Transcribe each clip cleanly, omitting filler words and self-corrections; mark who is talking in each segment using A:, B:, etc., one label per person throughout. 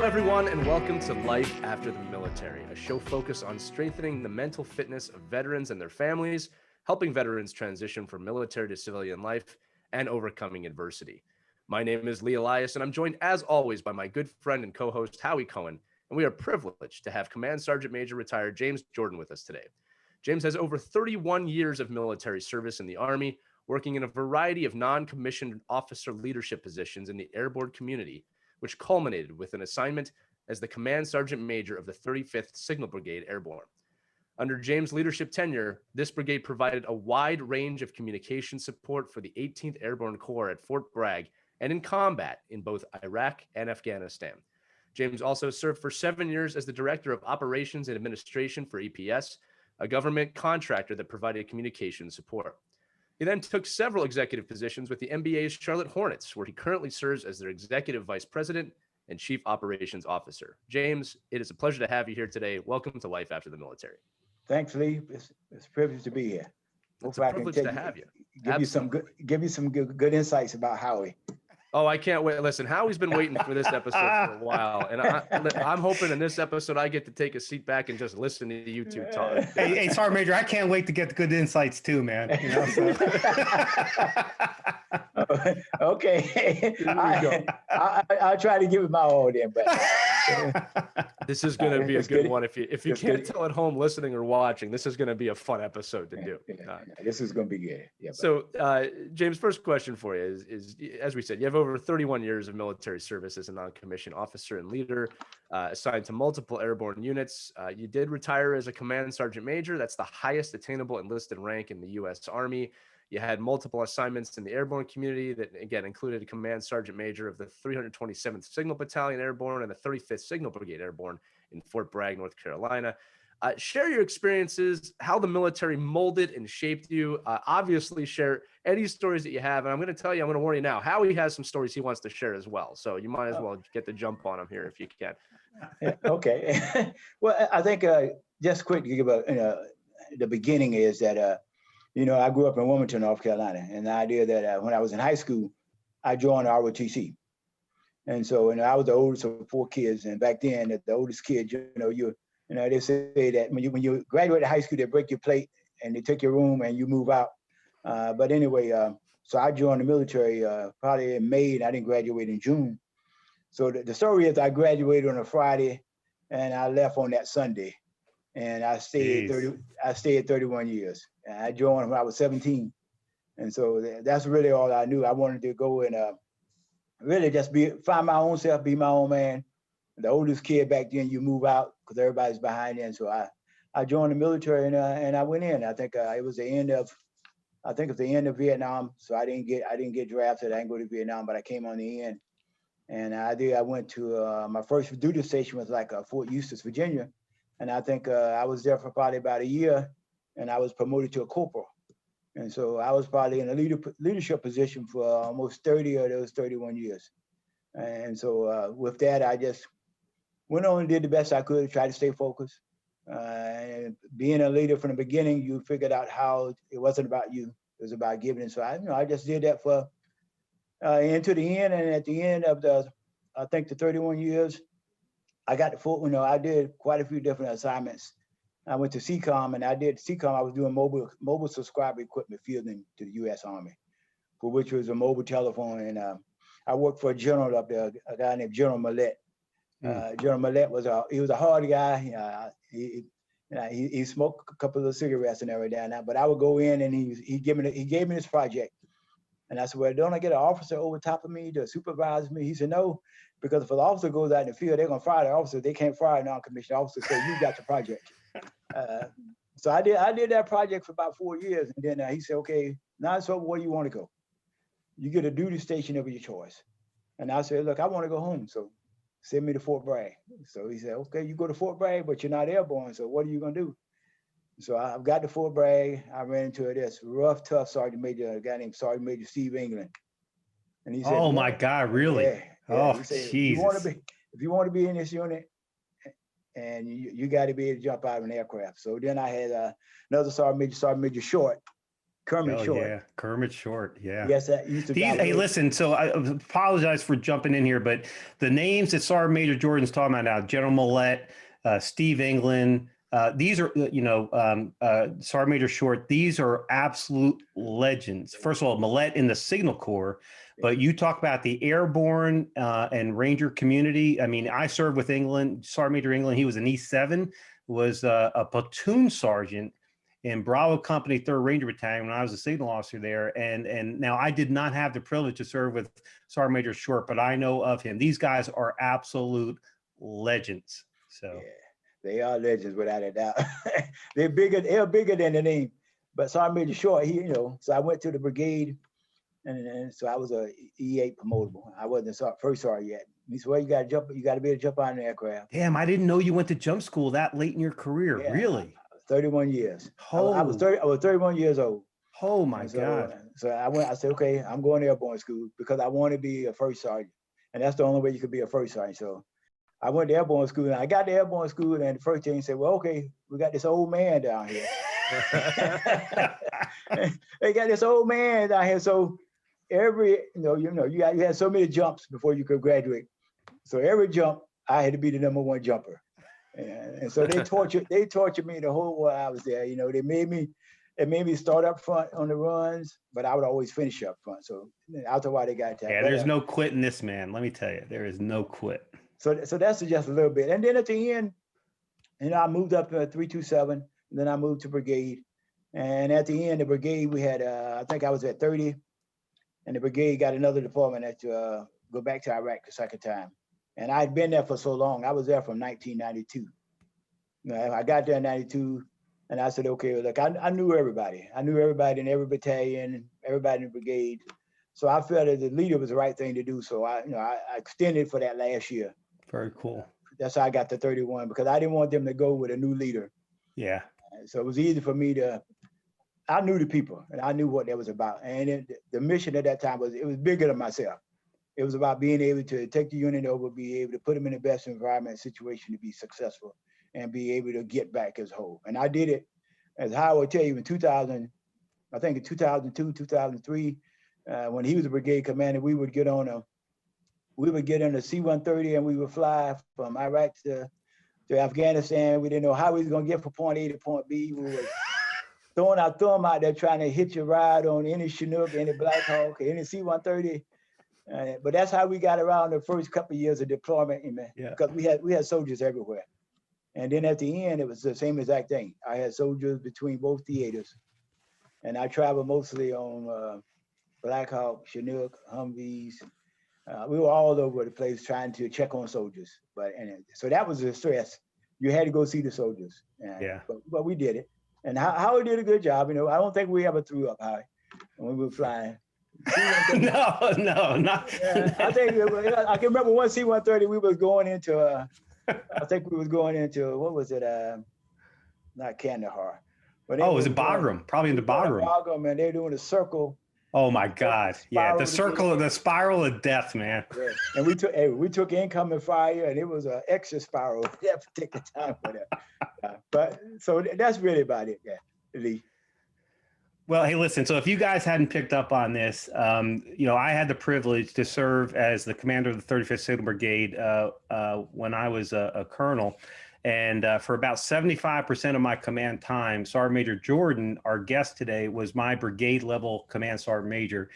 A: everyone, and welcome to Life After the Military, a show focused on strengthening the mental fitness of veterans and their families, helping veterans transition from military to civilian life, and overcoming adversity. My name is Lee Elias, and I'm joined, as always, by my good friend and co-host, Howie Cohen, and we are privileged to have Command Sergeant Major retired James Jordan with us today. James has over 31 years of military service in the Army, working in a variety of non-commissioned officer leadership positions in the airborne community, which culminated with an assignment as the Command Sergeant Major of the 35th Signal Brigade Airborne. Under James' leadership tenure, this brigade provided a wide range of communication support for the 18th Airborne Corps at Fort Bragg and in combat in both Iraq and Afghanistan. James also served for 7 years as the Director of Operations and Administration for EPS, a government contractor that provided communication support. He then took several executive positions with the NBA's Charlotte Hornets, where he currently serves as their Executive Vice President and Chief Operations Officer. James, it is a pleasure to have you here today. Welcome to Life After the Military.
B: Thanks, Lee. It's a privilege to be here.
A: It's a privilege to have you.
B: Give you some good insights about Howie.
A: Oh, I can't wait. Listen, Howie's been waiting for this episode for a while, and I'm hoping in this episode I get to take a seat back and just listen to you two talk.
C: Hey, Sergeant Major, I can't wait to get the good insights too, man. You know, so.
B: Okay, I'll try to give it my all then, but
A: this is going to be a good one. If you can't tell at home listening or watching, this is going to be a fun episode to do.
B: This is going to be good. Yeah.
A: So, James, first question for you is, as we said, you have over 31 years of military service as a non-commissioned officer and leader, assigned to multiple airborne units. You did retire as a Command Sergeant Major. That's the highest attainable enlisted rank in the U.S. Army. You had multiple assignments in the airborne community that, again, included a Command Sergeant Major of the 327th Signal Battalion Airborne and the 35th Signal Brigade Airborne in Fort Bragg, North Carolina. Share your experiences, how the military molded and shaped you. Obviously, share any stories that you have. And I'm going to tell you, I'm going to warn you now, Howie has some stories he wants to share as well. So you might as well get the jump on him here if you can.
B: Okay. Well, I think just quick to give the beginning is that, I grew up in Wilmington, North Carolina. And the idea that when I was in high school, I joined ROTC. And so I was the oldest of 4 kids. And back then, the oldest kid, they say that when you graduate high school, they break your plate and they take your room and you move out. But anyway, so I joined the military probably in May, and I didn't graduate in June. So the story is I graduated on a Friday and I left on that Sunday. And I stayed 31 years. And I joined when I was 17. And so that's really all I knew. I wanted to go and really just find my own self, be my own man. The oldest kid back then, you move out because everybody's behind you. And so I joined the military and I went in. I think it was the end of Vietnam. So I didn't get drafted. I didn't go to Vietnam, but I came on the end. And I went to my first duty station was like Fort Eustis, Virginia. And I think I was there for probably about a year, and I was promoted to a corporal. And so I was probably in a leadership position for almost 30 of those 31 years. And so with that, I just went on and did the best I could to try to stay focused. And being a leader from the beginning, you figured out how it wasn't about you, it was about giving. And so I just did that for into the end. And at the end of the 31 years, I got the full, I did quite a few different assignments. I went to CCOM, and I did CCOM. I was doing mobile subscriber equipment fielding to the U.S. Army, for which was a mobile telephone. And I worked for a general up there, a guy named General Millette. General Millette was a hard guy. He smoked a couple of cigarettes and everything. But I would go in, and he gave me this project. And I said, well, don't I get an officer over top of me to supervise me? He said, no, because if an officer goes out in the field, they're going to fire the officer. They can't fire a non-commissioned officer, so you got the project. So I did that project for about 4 years. And then he said, okay, now so where you want to go? You get a duty station of your choice. And I said, look, I want to go home. So send me to Fort Bragg. So he said, okay, you go to Fort Bragg, but you're not airborne. So what are you going to do? So I got to Fort Bragg. I ran into this rough, tough sergeant major, a guy named Sergeant Major Steve England. And he said,
C: oh my God, really?
B: Yeah.
C: Oh,
B: he said,
C: Jesus.
B: if you want to be in this unit, and you got to be able to jump out of an aircraft. So then I had another Sergeant Major Short. Kermit
C: Oh
B: Short.
C: yeah, Kermit Short. Yeah.
B: Yes, that used to drive
C: Hey,
B: those.
C: listen. So I apologize for jumping in here, but the names that Sergeant Major Jordan's talking about now, General Millette, Steve England, these are, Sergeant Major Short. These are absolute legends. First of all, Millette in the Signal Corps, but you talk about the airborne and Ranger community. I mean, I served with England, Sergeant Major England. He was an E7, was a platoon sergeant in Bravo Company, 3rd Ranger Battalion when I was a signal officer there. And now I did not have the privilege to serve with Sergeant Major Short, but I know of him. These guys are absolute legends. So
B: Yeah, they are legends without a doubt. They're bigger than the name. But Sergeant Major Short, so I went to the brigade, and so I was a E8 promotable. I wasn't a first sergeant yet. He said, well, you got to be able to jump out of an aircraft.
C: damn, I didn't know you went to jump school that late in your career.
B: Yeah,
C: really?
B: 31 years.
C: Oh.
B: I was 31 years old.
C: Oh my God.
B: So I said, okay, I'm going to airborne school because I want to be a first sergeant. And that's the only way you could be a first sergeant. So I went to airborne school, and I got to airborne school, and the first thing said, well, okay, we got this old man down here. They got this old man down here. So you had so many jumps before you could graduate. So every jump, I had to be the #1 jumper. And so they tortured me the whole while I was there. They made me start up front on the runs, but I would always finish up front. So after a while they got that.
C: Yeah, there's no quitting this, man. Let me tell you, there is no quit.
B: So that's just a little bit. And then at the end, I moved up to 327, and then I moved to brigade. And at the end, the brigade, we had, I think I was at 30, and the brigade got another department to go back to Iraq the second time. And I'd been there for so long. I was there from 1992. I got there in 92, and I said, okay, look, I knew everybody. I knew everybody in every battalion, everybody in the brigade. So I felt that the leader was the right thing to do. So I extended for that last year.
C: Very cool.
B: That's how I got to 31, because I didn't want them to go with a new leader.
C: Yeah.
B: So it was easy for me I knew the people, and I knew what that was about. And the mission at that time was bigger than myself. It was about being able to take the unit over, be able to put them in the best environment and situation to be successful and be able to get back as whole. And I did it, as Howie would tell you, in 2000, I think in 2002, 2003, when he was a brigade commander, we would get on a C-130 and we would fly from Iraq to Afghanistan. We didn't know how we was gonna get from point A to point B. We were throwing our thumb out there trying to hitch a ride on any Chinook, any Black Hawk, any C-130. But that's how we got around the first couple of years of deployment, because we had soldiers everywhere. And then at the end, it was the same exact thing. I had soldiers between both theaters, and I traveled mostly on Black Hawk, Chinook, Humvees. We were all over the place trying to check on soldiers. So that was the stress. You had to go see the soldiers. But we did it. And Howard did a good job. I don't think we ever threw up, Howie, when we were flying.
C: No, not.
B: I think I can remember one C-130. We was going into. I think we was going into, what was it? Not Kandahar. But
C: it was Bagram, probably into Bagram.
B: Bagram, and they're doing a circle.
C: Oh my God! Yeah, the spiral of death, man.
B: Yeah. And we took incoming fire, and it was an extra spiral that particular time for that. But so that's really about it, Lee.
C: Well, hey, listen, so if you guys hadn't picked up on this, I had the privilege to serve as the commander of the 35th Signal Brigade when I was a colonel. And for about 75% of my command time, Sergeant Major Jordan, our guest today, was my brigade level command sergeant major.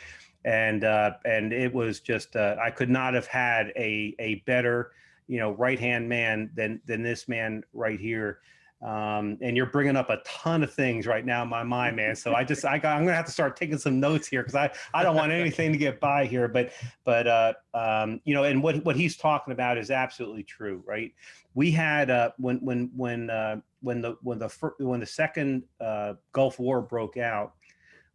C: And it was just, I could not have had a better, right-hand man than this man right here. And you're bringing up a ton of things right now in my mind, man. So I'm gonna have to start taking some notes here, because I don't want anything to get by here. But and what he's talking about is absolutely true, right? We had when the second Gulf War broke out,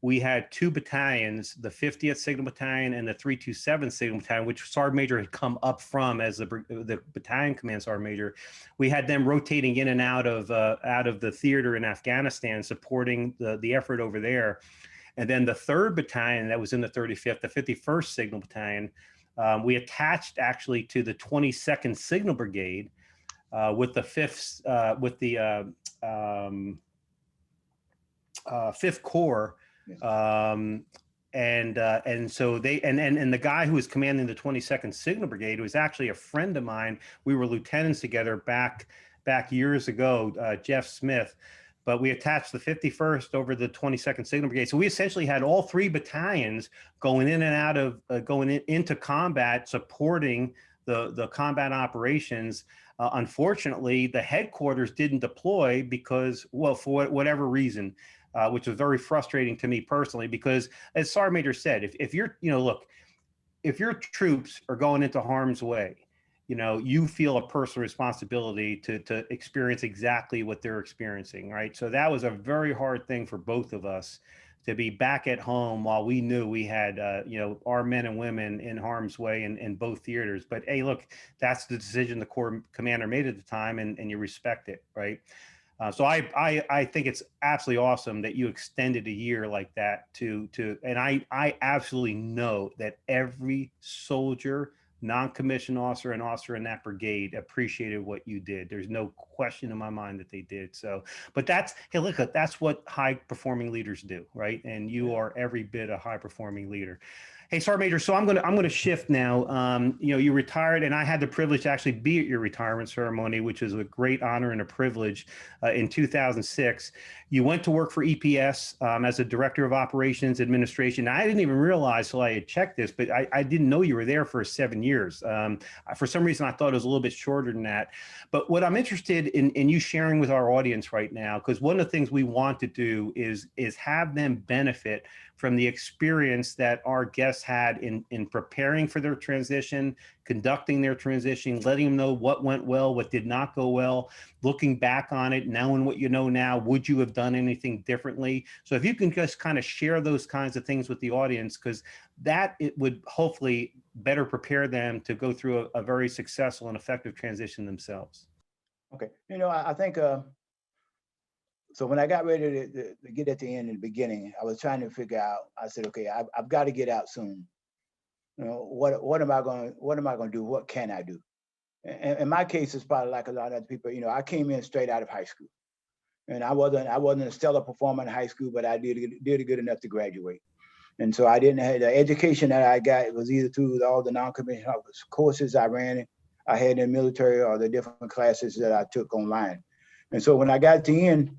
C: we had two battalions, the 50th Signal Battalion and the 327th Signal Battalion, which Sergeant Major had come up from as the battalion command sergeant major. We had them rotating in and out of the theater in Afghanistan, supporting the effort over there. And then the 3rd Battalion that was in the 35th, the 51st Signal Battalion, we attached actually to the 22nd Signal Brigade with the 5th Corps.
B: Yes.
C: And so they and the guy who was commanding the 22nd Signal Brigade was actually a friend of mine. We were lieutenants together back years ago, Jeff Smith. But we attached the 51st over the 22nd Signal Brigade. So we essentially had all three battalions going in and out of into combat, supporting the combat operations. Unfortunately, the headquarters didn't deploy because, well, for whatever reason, which was very frustrating to me personally, because as Sergeant Major said, if you're, look, if your troops are going into harm's way, you feel a personal responsibility to experience exactly what they're experiencing, right? So that was a very hard thing for both of us, to be back at home while we knew we had, our men and women in harm's way in both theaters. But hey, look, that's the decision the Corps commander made at the time, and you respect it, right? So I think it's absolutely awesome that you extended a year like that and I absolutely know that every soldier, non-commissioned officer, and officer in that brigade appreciated what you did. There's no question in my mind that they did. So, but hey, look, that's what high performing leaders do, right? And you are every bit a high performing leader. Hey, Sergeant Major, so I'm gonna shift now. You retired, and I had the privilege to actually be at your retirement ceremony, which is a great honor and a privilege. In 2006, you went to work for EPS as a director of operations administration. Now, I didn't even realize till I had checked this, but I didn't know you were there for 7 years. For some reason, I thought it was a little bit shorter than that. But what I'm interested in you sharing with our audience right now, because one of the things we want to do is have them benefit from the experience that our guests had in preparing for their transition, conducting their transition, letting them know what went well, what did not go well, looking back on it, knowing what you know now. Would you have done anything differently? So if you can just kind of share those kinds of things with the audience, because it would hopefully better prepare them to go through a very successful and effective transition themselves.
B: Okay. I think so when I got ready to get at the end in the beginning, I was trying to figure out, I said, okay, I've got to get out soon. What am I going to do? What can I do? And in my case, it's probably like a lot of other people. I came in straight out of high school, and I wasn't a stellar performer in high school, but I did good enough to graduate. And so I didn't have the education that I got. It was either through all the non-commissioned courses I had in the military, or the different classes that I took online. And so when I got to the end,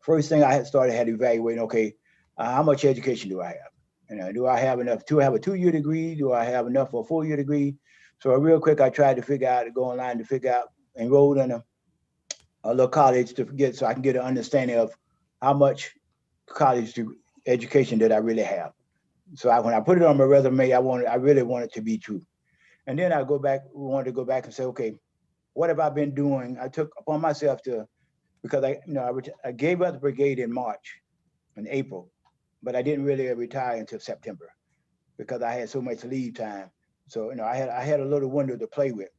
B: first thing I had evaluating, okay, how much education do I have? Do I have enough to have a 2-year degree? Do I have enough for a 4-year degree? So real quick, I tried to go online to figure out, enrolled in a little college so I can get an understanding of how much college education did I really have. So when I put it on my resume, I really wanted to be true. And then wanted to go back and say, okay, what have I been doing? I took upon myself because I gave up the brigade in April, but I didn't really retire until September because I had so much leave time. So I had a little window to play with.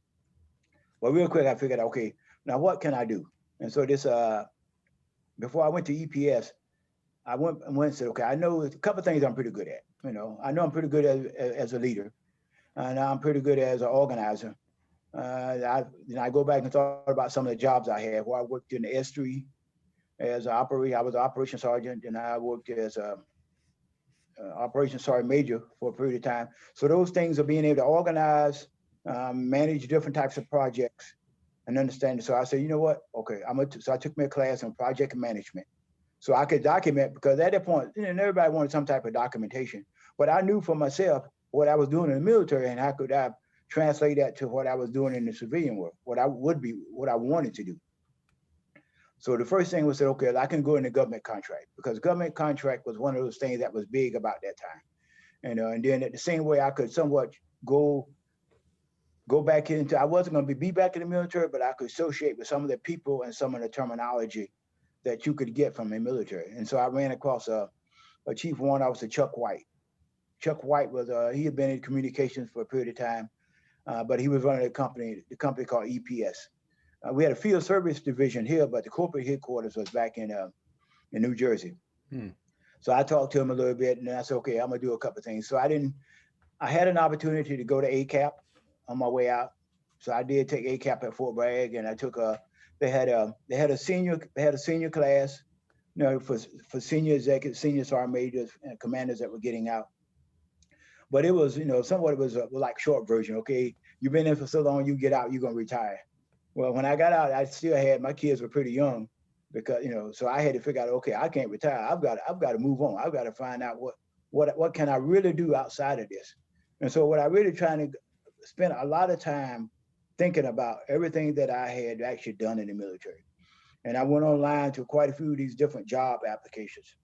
B: Well, real quick, I figured, okay, now what can I do? And so before I went to EPS, I went and said, okay, I know a couple of things I'm pretty good at. I know I'm pretty good as a leader, and I'm pretty good as an organizer. I go back and thought about some of the jobs I had, where I worked in the S3 as an operator. I was an operations sergeant, and I worked as a operations sergeant major for a period of time. So those things of being able to organize, manage different types of projects, and understand it. So I said, you know what? Okay, so I took me a class on project management, so I could document, because at that point, everybody wanted some type of documentation. But I knew for myself what I was doing in the military, and how could I translate that to what I was doing in the civilian world, what I wanted to do. So the first thing was that, okay, I can go into government contract, because government contract was one of those things that was big about that time. And then at the same way, I could somewhat go back into, I wasn't going to be back in the military, but I could associate with some of the people and some of the terminology that you could get from the military. And so I ran across a Chief Warrant Officer, Chuck White. Chuck White he had been in communications for a period of time, but he was running the company called EPS. We had a field service division here, but the corporate headquarters was back in New Jersey. So I talked to him a little bit, and I said, okay, I'm gonna do a couple of things. So I had an opportunity to go to ACAP on my way out. So I did take ACAP at Fort Bragg, and I took they had a senior class, for senior executives, senior sergeant majors, and commanders that were getting out. But it was, somewhat it was like short version. Okay, you've been in for so long, you get out, you're gonna retire. Well, when I got out, I still had, my kids were pretty young, because so I had to figure out, okay, I can't retire. I've got to move on. I've got to find out what can I really do outside of this. And so what I really trying to spend a lot of time thinking about everything that I had actually done in the military. And I went online to quite a few of these different job applications.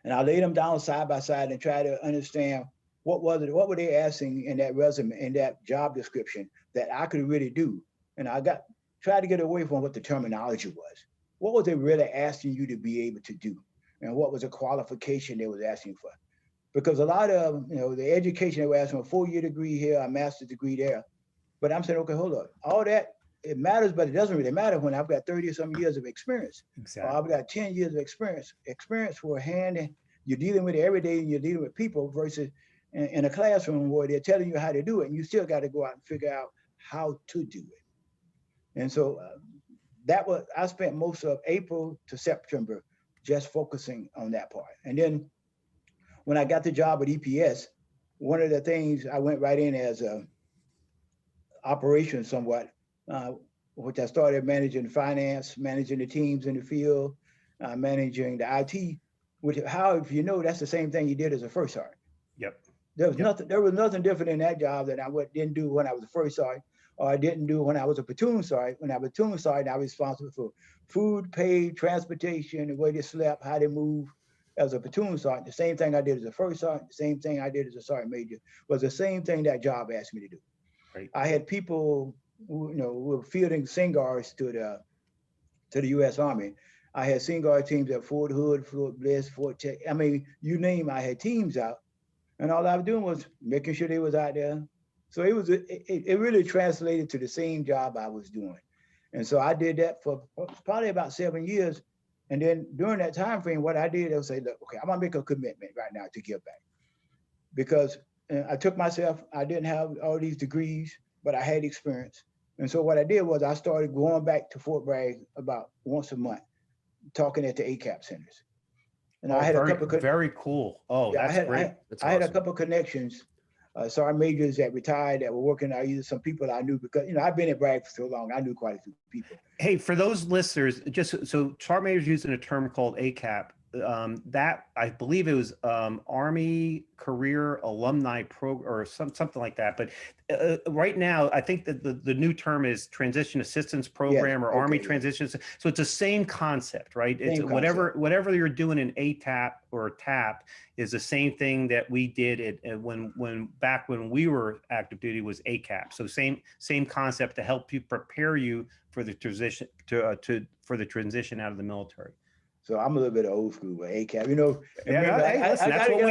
B: And I laid them down side by side and tried to understand what were they asking in that resume, in that job description, that I could really do. And I tried to get away from what the terminology was. What was they really asking you to be able to do? And what was the qualification they was asking for? Because a lot of, the education they were asking for, a 4-year degree here, a master's degree there. But I'm saying, okay, hold on. All that, it matters, but it doesn't really matter when I've got 30 or some years of experience.
C: Exactly.
B: Or I've got 10 years of experience. Experience for a hand, and you're dealing with it every day, and you're dealing with people, versus in a classroom where they're telling you how to do it, and you still got to go out and figure out how to do it. And so I spent most of April to September just focusing on that part. And then when I got the job at EPS, one of the things I went right in as a operation somewhat, which I started managing finance, managing the teams in the field, managing the IT, which, how, if you know, that's the same thing you did as a first sergeant.
C: Yep.
B: There was nothing different in that job that I didn't do when I was a first sergeant, or I didn't do when I was a platoon sergeant. When I was a platoon sergeant, I was responsible for food, pay, transportation, the way they slept, how they move. As a platoon sergeant, the same thing I did as a first sergeant, the same thing I did as a sergeant major, was the same thing that job asked me to do.
C: Right.
B: I had people who, were fielding SINGARs to the U.S. Army. I had SINGAR teams at Fort Hood, Fort Bliss, Fort Tech. I mean, you name, I had teams out. And all I was doing was making sure they was out there. So it really translated to the same job I was doing. And so I did that for probably about 7 years. And then during that time frame, what I did, I would say, look, okay, I'm gonna make a commitment right now to give back. Because I took myself, I didn't have all these degrees, but I had experience. And so what I did was I started going back to Fort Bragg about once a month, talking at the ACAP centers. And I had a couple of,
C: very cool. Oh, yeah, that's great.
B: I had a couple of connections, sergeant majors that retired that were working out, either some people I knew, because, I've been at Bragg for so long, I knew quite a few people.
C: Hey, for those listeners, just so sergeant majors using a term called ACAP, that I believe it was Army Career Alumni Program or something like that. But right now, I think that the new term is Transition Assistance Program, or Army Transition. So it's the same concept, right? It's whatever you're doing in ATAP or TAP is the same thing that we did when back when we were active duty was ACAP. So same concept to help you prepare you for the transition for the transition out of the military.
B: So I'm a little bit old school, but ACAP,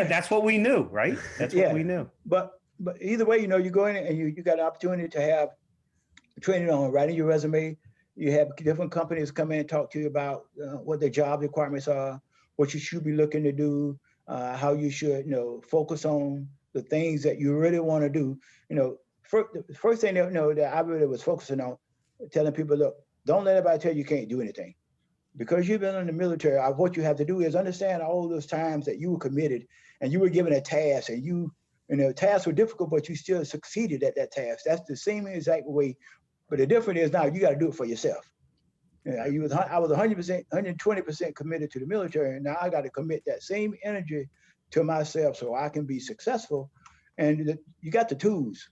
C: that's what we knew, right? That's what we knew.
B: But either way, you go in and you got an opportunity to have training on writing your resume. You have different companies come in and talk to you about what their job requirements are, what you should be looking to do, how you should, focus on the things that you really want to do. The first thing that I really was focusing on, telling people, look, don't let anybody tell you can't do anything. Because you've been in the military, what you have to do is understand all those times that you were committed and you were given a task, and tasks were difficult, but you still succeeded at that task. That's the same exact way. But the difference is now you got to do it for yourself. I was 100%, 120% committed to the military, and now I got to commit that same energy to myself so I can be successful. And you got the tools,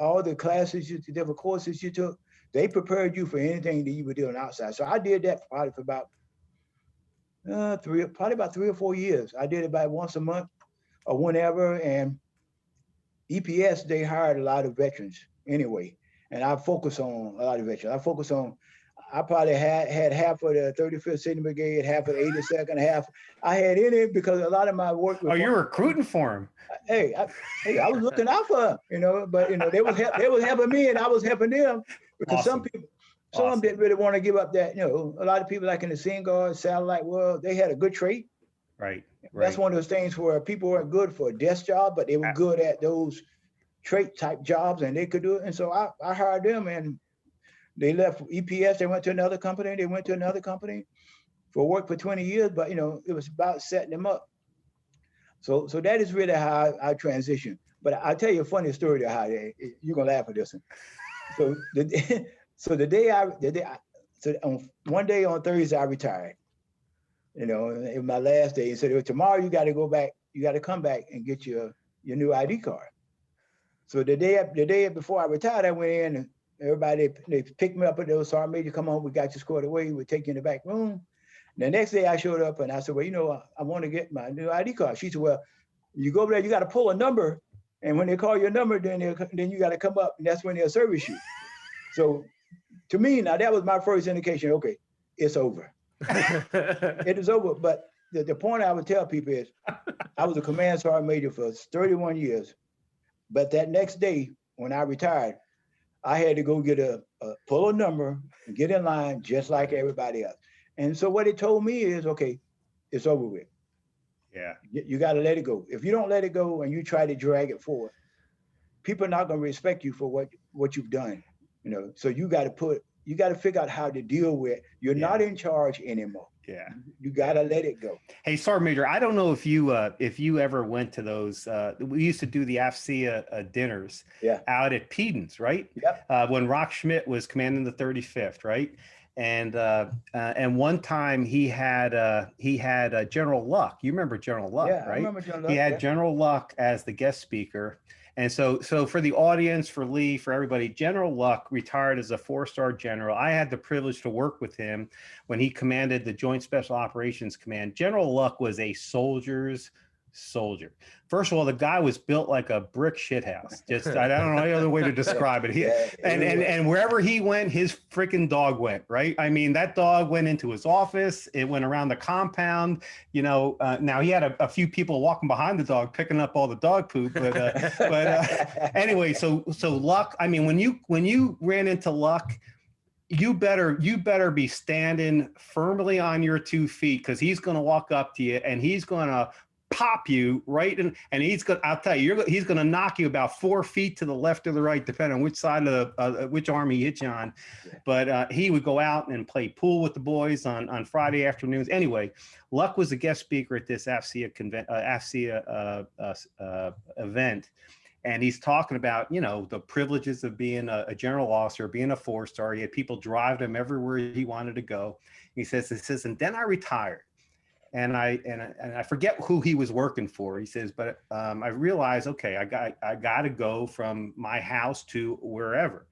B: all the classes, the different courses you took, they prepared you for anything that you were doing outside. So I did that probably for about 3 or 4 years. I did it about once a month or whenever. And EPS, they hired a lot of veterans anyway. And I focus on a lot of veterans. I probably had half of the 35th Signal Brigade, half of the 82nd, half. I had in it because a lot of my work was.
C: Oh, you're recruiting for them.
B: Hey, I was looking out for them, but they was helping me and I was helping them, because
C: Awesome.
B: some of them didn't really want to give up that. A lot of people like in the SINGAR, satellite world, they had a good trait.
C: Right.
B: That's one of those things where people weren't good for a desk job, but they were good at those trait type jobs and they could do it. And so I hired them, and they left EPS. They went to another company. for work for 20 years, but it was about setting them up. So that is really how I transitioned. But I'll tell you a funny story to how you're gonna laugh at this one. So on one day on Thursday I retired. It was my last day. He said, well, tomorrow you got to go back. You got to come back and get your new ID card. So the day before I retired, I went in and everybody, they picked me up at the sergeant major, come on, we got you squared away. We'll take you in the back room. The next day I showed up and I said, well, I want to get my new ID card. She said, well, you go over there, you got to pull a number. And when they call your number, then you got to come up and that's when they'll service you. So to me, now that was my first indication, okay, it's over. It is over. But the point I would tell people is I was a command sergeant major for 31 years. But that next day when I retired, I had to go get pull a number and get in line just like everybody else. And so what it told me is, okay, it's over with.
C: Yeah.
B: You got to let it go. If you don't let it go and you try to drag it forward, people are not going to respect you for what you've done. So you got to figure out how to deal with. You're not in charge anymore.
C: Yeah.
B: You got to let it go.
C: Hey, Sergeant Major, I don't know if you ever went to those. We used to do the AFCEA dinners out at Pedon's, right?
B: Yep.
C: When Rock Schmidt was commanding the 35th, right? And one time he had General Luck. You remember General Luck, right?
B: I remember General Luck.
C: He had General Luck as the guest speaker. And so for the audience, for Lee, for everybody, General Luck retired as a 4-star general. I had the privilege to work with him when he commanded the Joint Special Operations Command. General Luck was a soldier's soldier. First of all, the guy was built like a brick shithouse. Just I don't know any other way to describe it. And wherever he went, his freaking dog went, right? I mean, that dog went into his office. It went around the compound. Now he had a few people walking behind the dog picking up all the dog poop. But anyway, so Luck. I mean, when you ran into Luck, you better be standing firmly on your 2 feet because he's going to walk up to you and he's going to pop you right in, and I'll tell you, he's going to knock you about 4 feet to the left or the right, depending on which side of which arm he hits you on. But he would go out and play pool with the boys on Friday afternoons. Anyway, Luck was a guest speaker at this AFCEA event. And he's talking about, the privileges of being a general officer, being a 4-star. He had people drive him everywhere he wanted to go. He says, and then I retired. And I forget who he was working for. He says, but I realized, okay, I got to go from my house to wherever.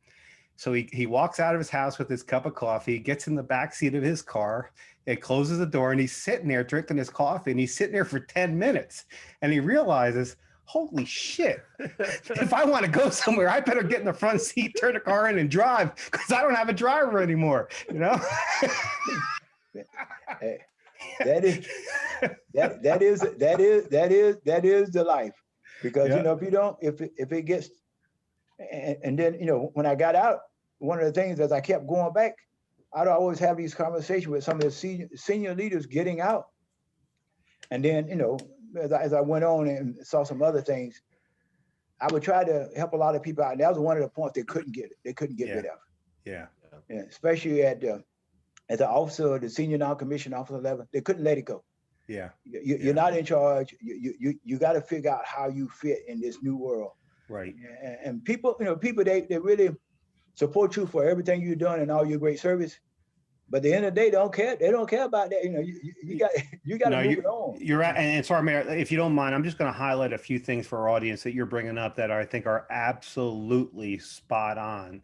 C: So he walks out of his house with his cup of coffee, gets in the back seat of his car, it closes the door, and he's sitting there drinking his coffee, and he's sitting there for 10 minutes. And he realizes, holy shit, if I want to go somewhere, I better get in the front seat, turn the car in and drive because I don't have a driver anymore,
B: Hey. That is the life, because if it gets, and then when I got out, one of the things as I kept going back, I'd always have these conversations with some of the senior leaders getting out, and then as I went on and saw some other things, I would try to help a lot of people out, and that was one of the points they couldn't get rid of.
C: Yeah,
B: especially as an officer, the senior non-commissioned officer level, they couldn't let it go.
C: Yeah.
B: You're not in charge. You got to figure out how you fit in this new world.
C: Right.
B: And people, they really support you for everything you've done and all your great service. But at the end of the day, they don't care. They don't care about that. You got to move it on.
C: You're right. And sorry, Mayor, if you don't mind, I'm just going to highlight a few things for our audience that you're bringing up that I think are absolutely spot on.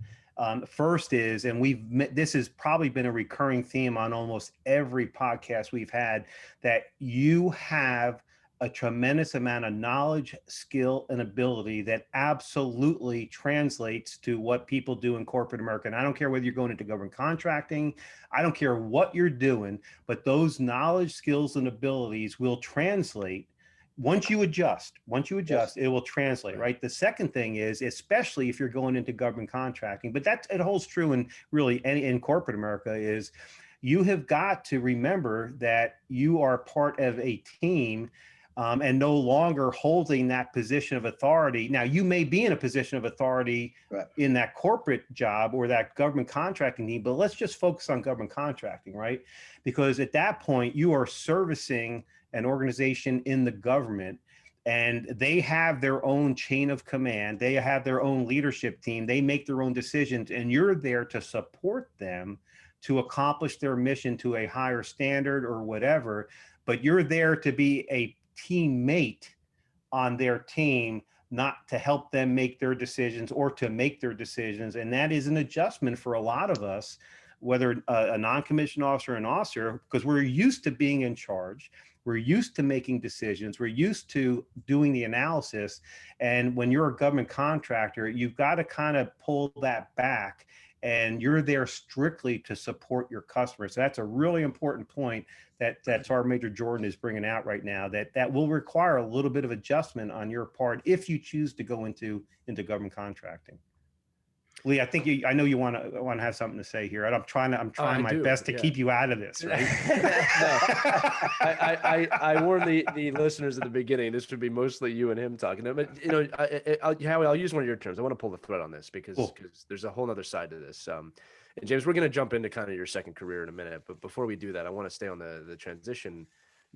C: First is, and this has probably been a recurring theme on almost every podcast we've had, that you have a tremendous amount of knowledge, skill, and ability that absolutely translates to what people do in corporate America. And I don't care whether you're going into government contracting, I don't care what you're doing, but those knowledge, skills, and abilities will translate. Once you adjust, yes, it will translate, right? The second thing is, especially if you're going into government contracting, but it holds true in really in corporate America, is you have got to remember that you are part of a team and no longer holding that position of authority. Now, you may be in a position of authority
B: Right.
C: in that corporate job or that government contracting need, but let's just focus on government contracting, right? Because at that point, you are servicing an organization in the government, and they have their own chain of command. They have their own leadership team. They make their own decisions, and you're there to support them to accomplish their mission to a higher standard or whatever. But you're there to be a teammate on their team, not to help them make their decisions or to make their decisions. And that is an adjustment for a lot of us, whether a non-commissioned officer or an officer, because we're used to being in charge. We're used to making decisions. We're used to doing the analysis. And when you're a government contractor, you've got to kind of pull that back, and you're there strictly to support your customers. So that's a really important point that Sergeant Major Jordan is bringing out right now, that will require a little bit of adjustment on your part if you choose to go into government contracting. Lee, I think I know you want to have something to say here. I'm trying my best to keep you out of this, right?
A: I warned the listeners at the beginning, this would be mostly you and him talking. But Howie, I'll use one of your terms. I want to pull the thread on this because there's a whole other side to this. And James, we're going to jump into kind of your second career in a minute. But before we do that, I want to stay on the transition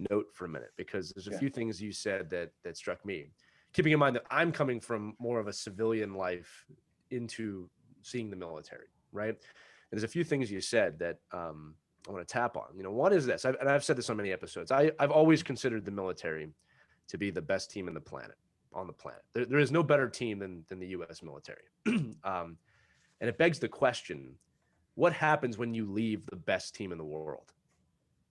A: note for a minute, because there's a few things you said that struck me. Keeping in mind that I'm coming from more of a civilian life into seeing the military, right? And there's a few things you said that I want to tap on. One is this, and I've said this on many episodes. I've always considered the military to be the best team on the planet. There is no better team than the U.S. military. And it begs the question, what happens when you leave the best team in the world,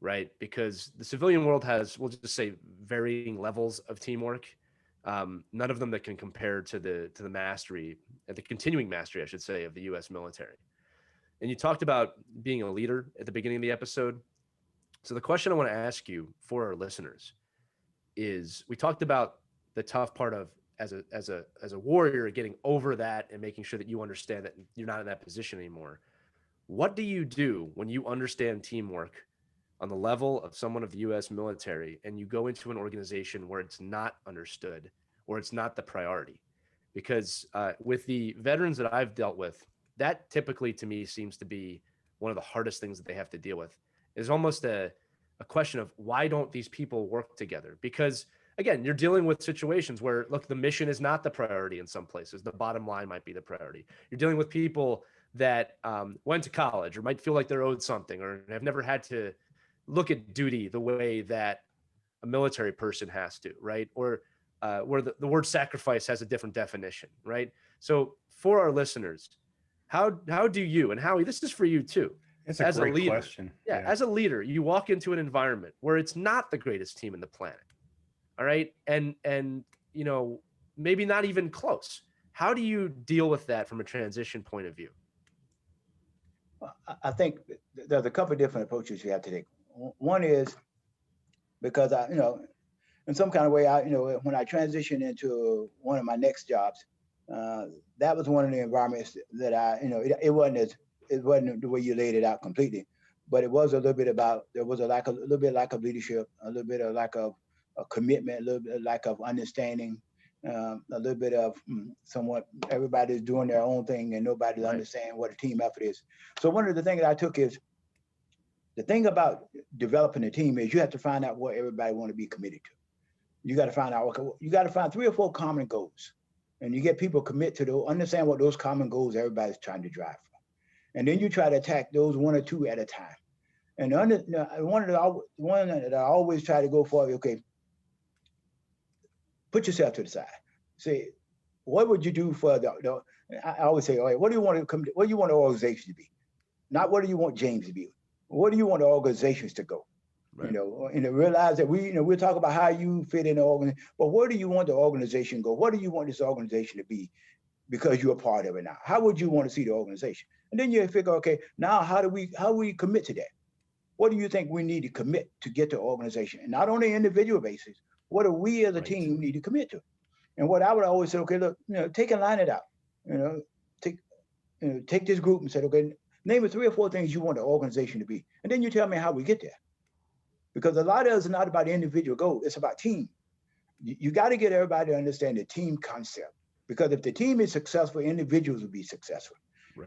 A: right? Because the civilian world has, we'll just say, varying levels of teamwork. None of them that can compare to the mastery, the continuing mastery, I should say, of the U.S. military. And you talked about being a leader at the beginning of the episode. So the question I want to ask you for our listeners is, we talked about the tough part of as a warrior getting over that and making sure that you understand that you're not in that position anymore. What do you do when you understand teamwork on the level of someone of the U.S. military, and you go into an organization where it's not understood or it's not the priority? Because with the veterans that I've dealt with, that typically to me seems to be one of the hardest things that they have to deal with. Is almost a question of, why don't these people work together? Because again, you're dealing with situations where, look, the mission is not the priority in some places. The bottom line might be the priority. You're dealing with people that went to college or might feel like they're owed something or have never had to look at duty the way that a military person has to, right? Or where the word sacrifice has a different definition, right? So for our listeners, how do you, and Howie, this is for you too.
C: It's a great question.
A: Yeah, as a leader, you walk into an environment where it's not the greatest team in the planet. All right. And maybe not even close. How do you deal with that from a transition point of view?
B: I think there's a couple of different approaches you have to take. One is because in some kind of way, when I transitioned into one of my next jobs, that was one of the environments that it wasn't the way you laid it out completely, but it was a little bit about, there was a little bit lack of leadership, a little bit of lack of commitment, a little bit of lack of understanding, a little bit of somewhat everybody's doing their own thing and nobody's understanding what a team effort is. So one of the things that I took is, the thing about developing a team is you have to find out what everybody want to be committed to. You got to find out, you got to find 3 or 4 common goals, and you get people commit to those, understand what those common goals everybody's trying to drive for. And then you try to attack those 1 or 2 at a time. And one that I always try to go for, okay, put yourself to the side. Say, what would you do for I always say, all right, what do you want the organization to be? Not what do you want James to be? What do you want the organizations to go? Right. And realize that we'll talk about how you fit in the organization, but where do you want the organization to go? What do you want this organization to be? Because you're a part of it now. How would you want to see the organization? And then you figure, okay, now how do we commit to that? What do you think we need to commit to get the organization? And not on an individual basis, what do we as a team need to commit to? And what I would always say, okay, look, take and line it out. Take this group and say, okay, name it 3 or 4 things you want the organization to be. And then you tell me how we get there. Because a lot of us are not about the individual goal, it's about team. You got to get everybody to understand the team concept, because if the team is successful, individuals will be successful.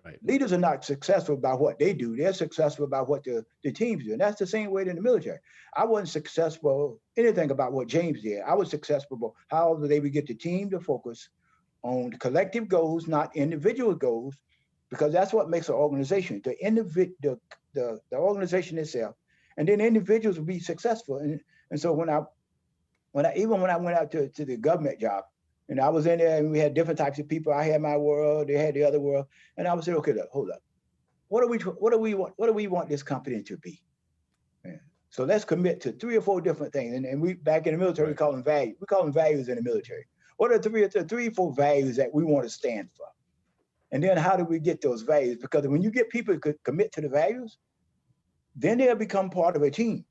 A: Right.
B: Leaders are not successful by what they do. They're successful by what the teams do. And that's the same way in the military. I wasn't successful anything about what James did. I was successful about how they would get the team to focus on collective goals, not individual goals, because that's what makes an organization, the organization itself. And then individuals will be successful. And so when I went out to the government job, and I was in there and we had different types of people. I had my world, they had the other world. And I would say, okay, look, hold up. What do we want this company to be? Yeah. So let's commit to 3 or 4 different things. And we back in the military, we call them values. We call them values in the military. What are the 3 or 4 values that we want to stand for? And then how do we get those values? Because when you get people to commit to the values, then they'll become part of a team.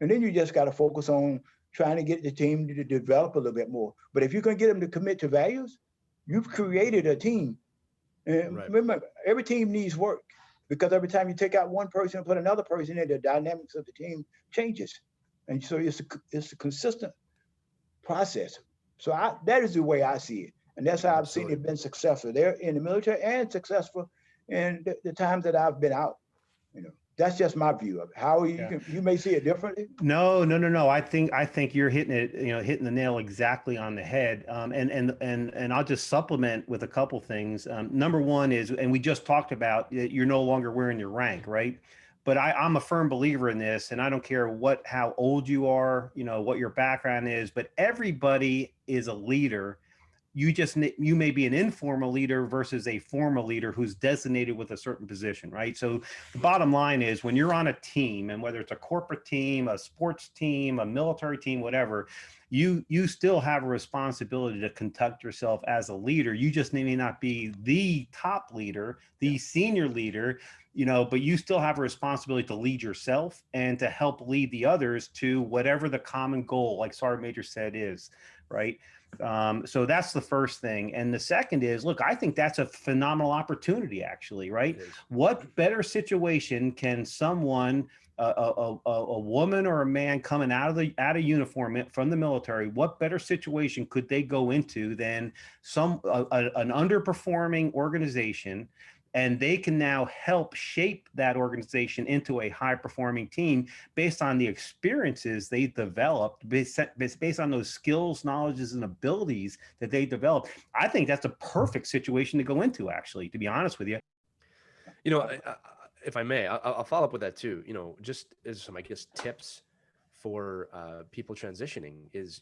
B: And then you just got to focus on trying to get the team to develop a little bit more. But if you can get them to commit to values, you've created a team. And remember, every team needs work, because every time you take out one person and put another person in, the dynamics of the team changes. And so it's a consistent process. So that is the way I see it. And that's how I've seen it been successful there in the military and successful in the times that I've been out. That's just my view of it. How you may see it differently.
C: No. I think you're hitting it, hitting the nail exactly on the head. And I'll just supplement with a couple things. Number one is, and we just talked about, you're no longer wearing your rank, right? But I'm a firm believer in this, and I don't care how old you are, what your background is, but everybody is a leader. You may be an informal leader versus a formal leader who's designated with a certain position, right? So the bottom line is, when you're on a team, and whether it's a corporate team, a sports team, a military team, whatever, you still have a responsibility to conduct yourself as a leader. You just may not be the top leader, the senior leader, but you still have a responsibility to lead yourself and to help lead the others to whatever the common goal, like Sergeant Major said, is, right? So that's the first thing. And the second is, look, I think that's a phenomenal opportunity, actually, right? What better situation can someone, a woman or a man coming out of uniform from the military, what better situation could they go into than an underperforming organization? And they can now help shape that organization into a high-performing team based on the experiences they developed, based on those skills, knowledges, and abilities that they developed. I think that's a perfect situation to go into, actually, to be honest with you.
A: If I may, I'll follow up with that too. Just as some, I guess, tips for people transitioning is,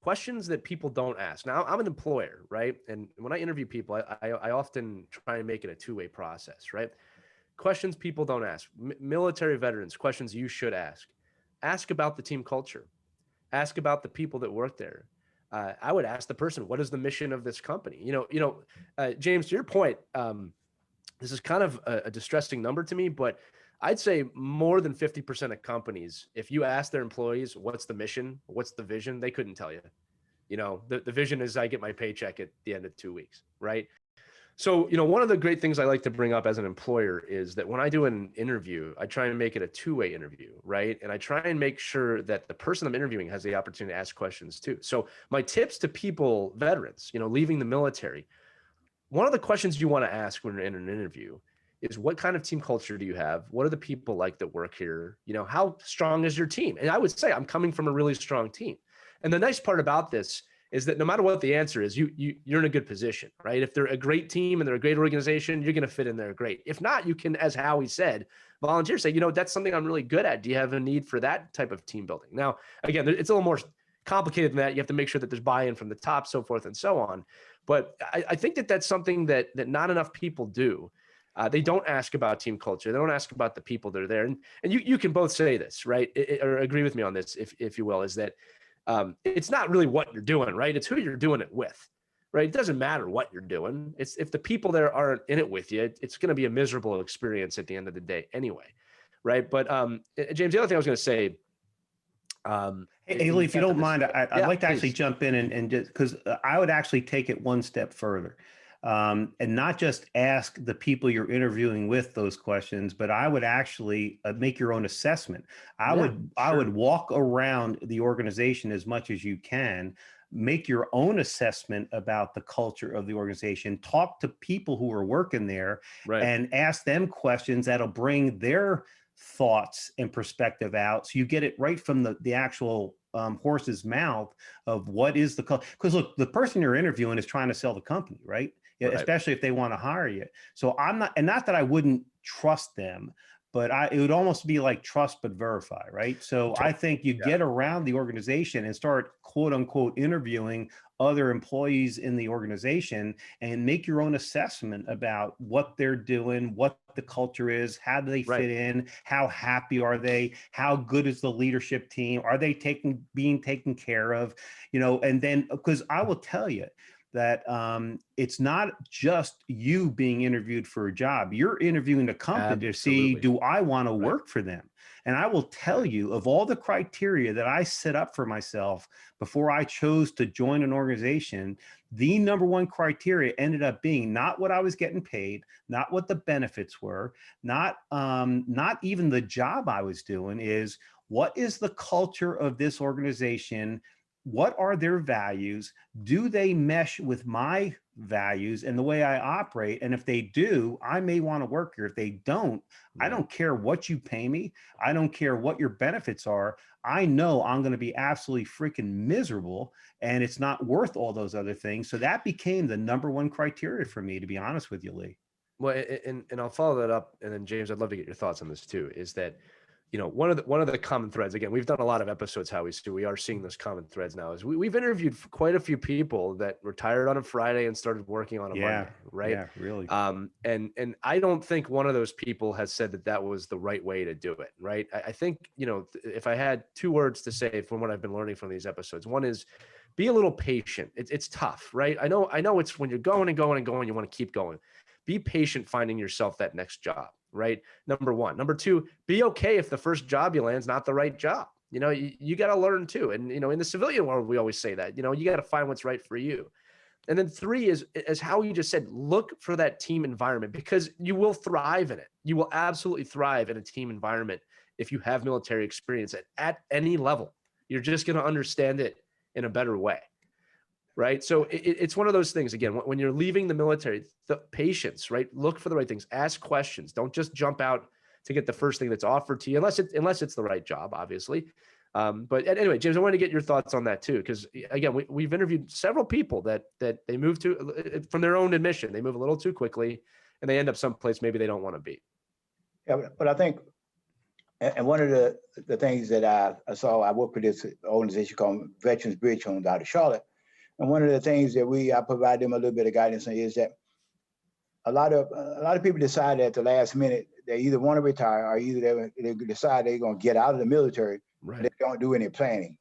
A: questions that people don't ask. Now, I'm an employer, right? And when I interview people, I often try and make it a 2-way process, right? Questions people don't ask. Military veterans, questions you should ask. Ask about the team culture. Ask about the people that work there. I would ask the person, what is the mission of this company? James, to your point, this is kind of a distressing number to me, but I'd say more than 50% of companies, if you ask their employees, what's the mission, what's the vision, they couldn't tell you. The vision is I get my paycheck at the end of 2 weeks, right? So, one of the great things I like to bring up as an employer is that when I do an interview, I try and make it a 2-way interview, right? And I try and make sure that the person I'm interviewing has the opportunity to ask questions too. So my tips to people, veterans, leaving the military, one of the questions you want to ask when you're in an interview is, what kind of team culture do you have? What are the people like that work here? How strong is your team? And I would say I'm coming from a really strong team. And the nice part about this is that no matter what the answer is, you're in a good position, right? If they're a great team and they're a great organization, you're going to fit in there great. If not, you can, as Howie said, volunteer, say, that's something I'm really good at. Do you have a need for that type of team building? Now, again, it's a little more complicated than that. You have to make sure that there's buy-in from the top, so forth and so on. But I think that that's something that not enough people do. They don't ask about team culture. They don't ask about the people that are there. And you can both say this, right? Or agree with me on this, if you will, is that it's not really what you're doing, right? It's who you're doing it with, right? It doesn't matter what you're doing. It's if the people there aren't in it with you, it's going to be a miserable experience at the end of the day anyway, right? But James, the other thing I was going to say,
C: hey, Lee, if you don't mind, I'd like to actually jump in and just, because I would actually take it one step further. and not just ask the people you're interviewing with those questions, but I would actually make your own assessment. I would walk around the organization as much as you can, make your own assessment about the culture of the organization, talk to people who are working there, and ask them questions that'll bring their thoughts and perspective out. So you get it right from the actual horse's mouth of what is the culture. Because look, the person you're interviewing is trying to sell the company, right? Especially if they want to hire you. So I'm not, and not that I wouldn't trust them, but it would almost be like trust but verify, right? So I think you get around the organization and start quote unquote interviewing other employees in the organization and make your own assessment about what they're doing, what the culture is, how do they fit in, how happy are they, how good is the leadership team, are they being taken care of, and then, because I will tell you that it's not just you being interviewed for a job. You're interviewing the company to see, do I want to work for them? And I will tell you, of all the criteria that I set up for myself before I chose to join an organization, the number one criteria ended up being not what I was getting paid, not what the benefits were, not even the job I was doing, is what is the culture of this organization? What are their values? Do they mesh with my values and the way I operate? And if they do, I may want to work here. If they don't, I don't care what you pay me. I don't care what your benefits are. I know I'm going to be absolutely freaking miserable, and it's not worth all those other things. So that became the number one criteria for me, to be honest with you, Lee.
A: Well, and I'll follow that up. And then James, I'd love to get your thoughts on this too, is that, one of the common threads, again, we've done a lot of episodes, Howie, so we are seeing those common threads now, is we've interviewed quite a few people that retired on a Friday and started working on a Monday, right?
C: Yeah, really.
A: And I don't think one of those people has said that was the right way to do it, right? I think, if I had two words to say from what I've been learning from these episodes, one is be a little patient. It's tough, right? I know it's when you're going and going and going, you want to keep going. Be patient finding yourself that next job, right? Number one. Number two, be okay if the first job you land is not the right job. You got to learn too. And, in the civilian world, we always say that, you got to find what's right for you. And then three is, as Howie just said, look for that team environment, because you will thrive in it. You will absolutely thrive in a team environment if you have military experience at any level. You're just going to understand it in a better way. Right. So it's one of those things, again, when you're leaving the military, the patience, right? Look for the right things, ask questions. Don't just jump out to get the first thing that's offered to you, unless it's the right job, obviously. But anyway, James, I wanted to get your thoughts on that too, because again, we've interviewed several people that they move to, from their own admission, they move a little too quickly and they end up someplace maybe they don't want to be.
B: Yeah, but I think, and one of the things that I saw, I work with this organization called Veterans Bridge Homes out of Charlotte. And one of the things that I provide them a little bit of guidance on is that a lot of people decide at the last minute they either want to retire or either they decide they're going to get out of the military. Right. They don't do any planning.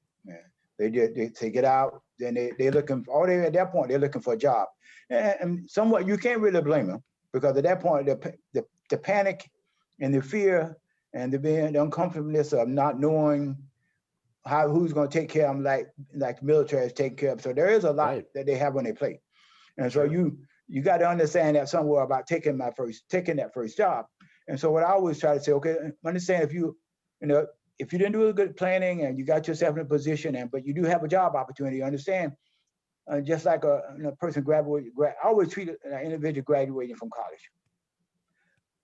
B: They get out, then they're looking. At that point they're looking for a job, and somewhat you can't really blame them, because at that point the panic and the fear and the uncomfortableness of not knowing who's going to take care of them, like the military is taking care of. So there is a lot that they have on their plate, and so you got to understand that somewhere about taking that first job. And so what I always try to say, okay, understand if you didn't do a good planning and you got yourself in a position, but you do have a job opportunity, understand, just like a person I always treat an individual graduating from college.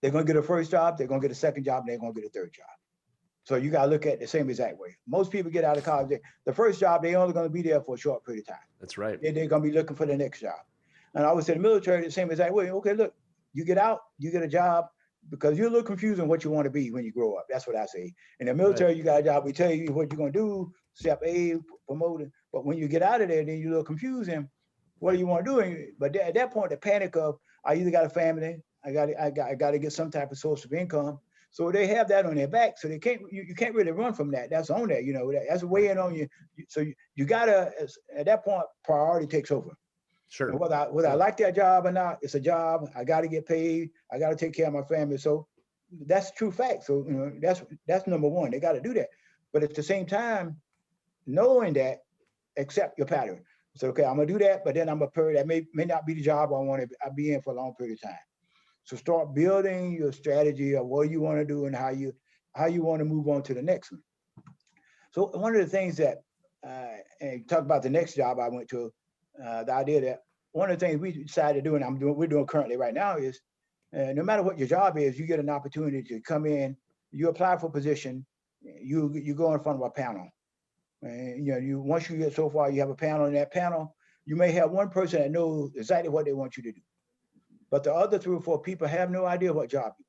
B: They're going to get a first job, they're going to get a second job, and they're going to get a third job. So you got to look at the same exact way. Most people get out of college, the first job, they're only going to be there for a short period of time.
A: That's right.
B: They're going to be looking for the next job. And I always say the military the same exact way. Okay, look, you get out, you get a job, because you're a little confused on what you want to be when you grow up. That's what I say. In the military, you got a job, we tell you what you're going to do, step A, promoted. But when you get out of there, then you're a little confused in what do you want to do. But at that point, the panic of, I either got a family, I got to get some type of source of income. So they have that on their back. So you can't really run from that. That's on there, that's weighing on you. So you gotta, at that point, priority takes over.
A: Sure.
B: And whether I like that job or not, it's a job. I got to get paid. I got to take care of my family. So that's true fact. So that's number one. They got to do that. But at the same time, knowing that, accept your pattern. So, okay, I'm gonna do that, but then I'm a period that may not be the job I want to be in for a long period of time. So start building your strategy of what you want to do and how you want to move on to the next one. So one of the things that, and talk about the next job I went to, the idea that one of the things we decided to do, and we're doing currently right now is, no matter what your job is, you get an opportunity to come in, you apply for a position, you go in front of a panel. And once you get so far, you have a panel. In that panel, you may have one person that knows exactly what they want you to do, but the other 3 or 4 people have no idea what job you.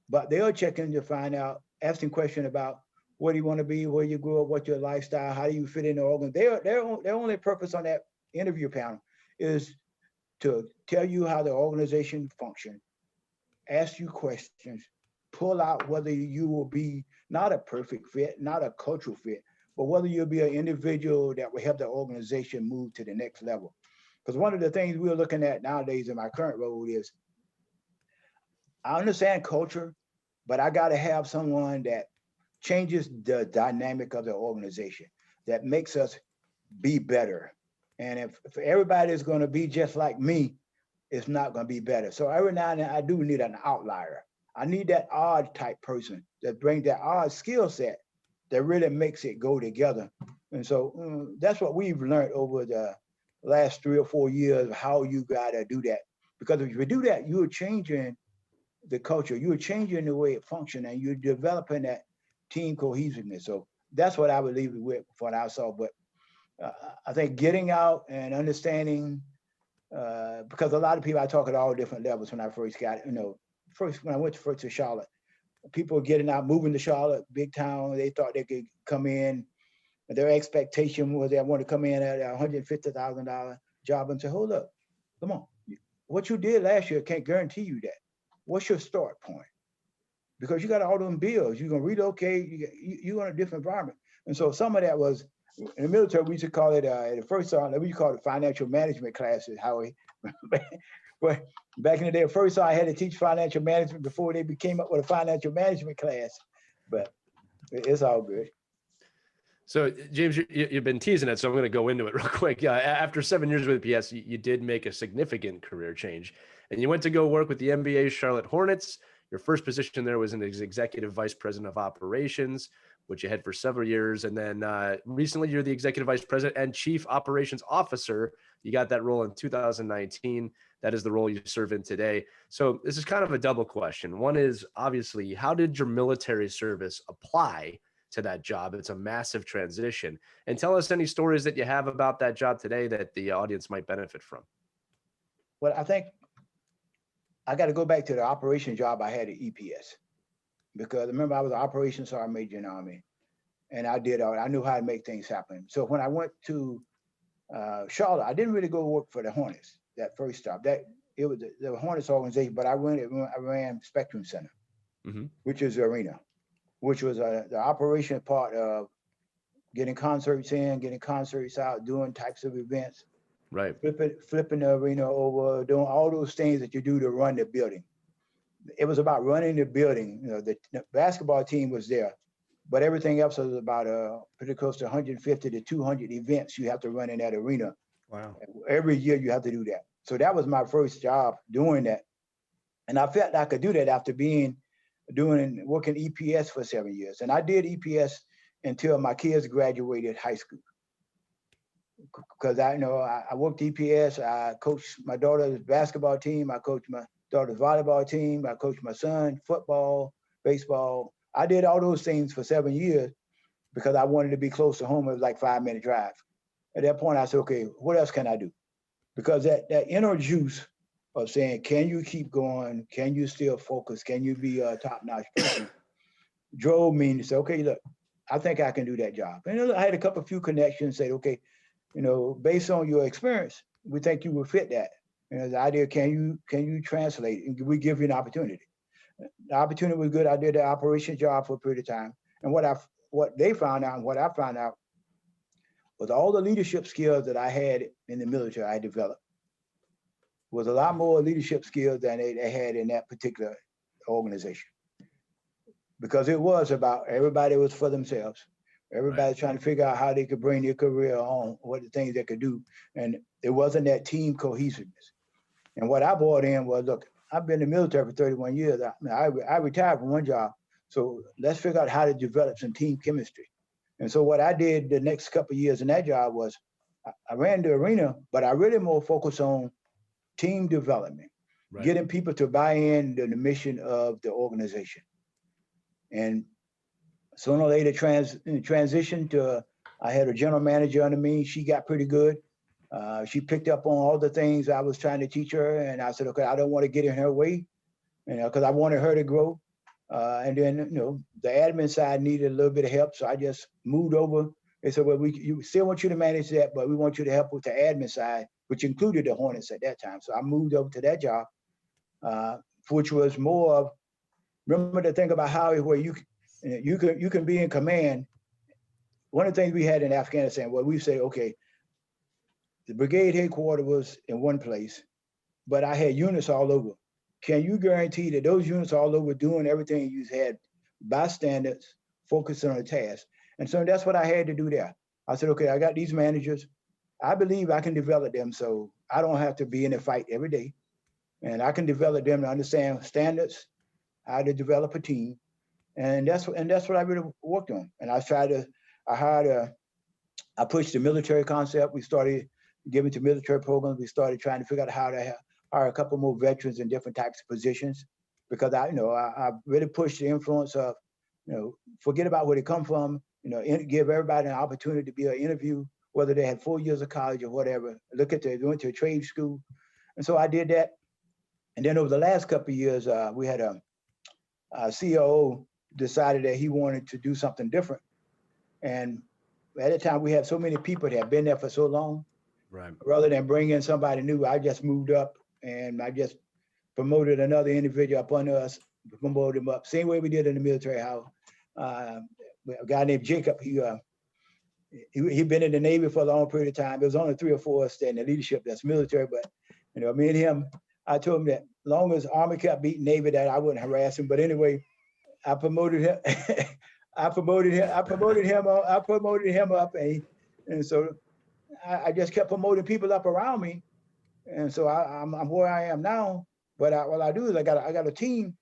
B: But they are checking to find out, asking questions about where do you want to be, where you grew up, what's your lifestyle, how do you fit in the organ. Their only purpose on that interview panel is to tell you how the organization functions, ask you questions, pull out whether you will be not a perfect fit, not a cultural fit, but whether you'll be an individual that will help the organization move to the next level. Because one of the things we're looking at nowadays in my current role is, I understand culture, but I got to have someone that changes the dynamic of the organization, that makes us be better. And if everybody is going to be just like me, it's not going to be better. So every now and then I do need an outlier. I need that odd type person that brings that odd skill set that really makes it go together. And so that's what we've learned over the last 3 or 4 years, how you got to do that. Because if you do that, you're changing the culture, you're changing the way it functions, and you're developing that team cohesiveness. So that's what I would leave it with for what I saw. But I think getting out and understanding, because a lot of people, I talk at all different levels when I first got, when I went first to Charlotte, people getting out, moving to Charlotte, big town, they thought they could come in. Their expectation was they want to come in at a $150,000 job and say, hold up, come on. What you did last year can't guarantee you that. What's your start point? Because you got all them bills, you're going to relocate, you're in a different environment. And so some of that was, in the military, we used to call it, the first on, we call it financial management classes, Howie. But back in the day, first I had to teach financial management before they came up with a financial management class. But it's all good.
A: So James, you've been teasing it, so I'm going to go into it real quick. After 7 years with PS, you did make a significant career change, and you went to go work with the NBA Charlotte Hornets. Your first position there was as executive vice president of operations, which you had for several years. And then recently you're the executive vice president and chief operations officer. You got that role in 2019. That is the role you serve in today. So this is kind of a double question. One is, obviously, how did your military service apply to that job? It's a massive transition. And tell us any stories that you have about that job today that the audience might benefit from.
B: Well, I think I got to go back to the operation job I had at EPS, because remember I was an operations sergeant major in the Army, and I knew how to make things happen. So when I went to Charlotte, I didn't really go work for the Hornets that first job. It was the Hornets organization, but I ran Spectrum Center, which is the arena, which was the operation part of getting concerts in, getting concerts out, doing types of events.
A: Right.
B: Flipping the arena over, doing all those things that you do to run the building. It was about running the building. The basketball team was there, but everything else was about pretty close to 150 to 200 events you have to run in that arena.
C: Wow.
B: Every year you have to do that. So that was my first job doing that. And I felt I could do that after working EPS for 7 years. And I did EPS until my kids graduated high school. Because I worked EPS, I coached my daughter's basketball team, I coached my daughter's volleyball team, I coached my son football, baseball. I did all those things for 7 years because I wanted to be close to home. It was like 5-minute drive. At that point, I said, okay, what else can I do? Because that inner juice of saying, can you keep going? Can you still focus? Can you be a top-notch person? Drove me to say, okay, look, I think I can do that job. And I had a few connections, said, okay, based on your experience, we think you will fit that. The idea, can you translate? And we give you an opportunity. The opportunity was good. I did the operation job for a period of time. And what they found out and what I found out was all the leadership skills that I had in the military, I developed, was a lot more leadership skills than they had in that particular organization. Because it was about everybody was for themselves. Everybody's trying to figure out how they could bring their career on, what the things they could do. And it wasn't that team cohesiveness. And what I brought in was, look, I've been in the military for 31 years. I retired from one job. So let's figure out how to develop some team chemistry. And so what I did the next couple of years in that job was I ran the arena, but I really more focused on team development, getting people to buy in to the mission of the organization. And sooner or later transitioned to, I had a general manager under me. She got pretty good. She picked up on all the things I was trying to teach her. And I said, okay, I don't want to get in her way, because I wanted her to grow. And then, the admin side needed a little bit of help. So I just moved over. They said, well, we still want you to manage that, but we want you to help with the admin side, which included the Hornets at that time. So I moved over to that job, which was more of, remember the thing about Howie, where you can be in command. One of the things we had in Afghanistan, where we say, okay, the brigade headquarters was in one place, but I had units all over. Can you guarantee that those units all over doing everything you had by standards, focusing on the task? And so that's what I had to do there. I said, okay, I got these managers. I believe I can develop them so I don't have to be in a fight every day. And I can develop them to understand standards, how to develop a team. And that's what I really worked on. And I pushed the military concept. We started giving to military programs. We started trying to figure out how to hire a couple more veterans in different types of positions, because I really pushed the influence of, forget about where they come from, give everybody an opportunity to be an interview, whether they had 4 years of college or whatever. They went to a trade school. And so I did that. And then over the last couple of years, we had a COO decided that he wanted to do something different. And at the time, we had so many people that had been there for so long. Right. Rather than bring in somebody new, I just moved up and I just promoted another individual up under us, promoted him up. Same way we did in the military. How a guy named Jacob, he'd been in the Navy for a long period of time. There was only 3 or 4 of us in the leadership that's military, but me and him, I told him that as long as Army kept beating Navy, that I wouldn't harass him. But anyway, I promoted him. I promoted him up, and so I just kept promoting people up around me, and so I'm where I am now. But what I do is I got a team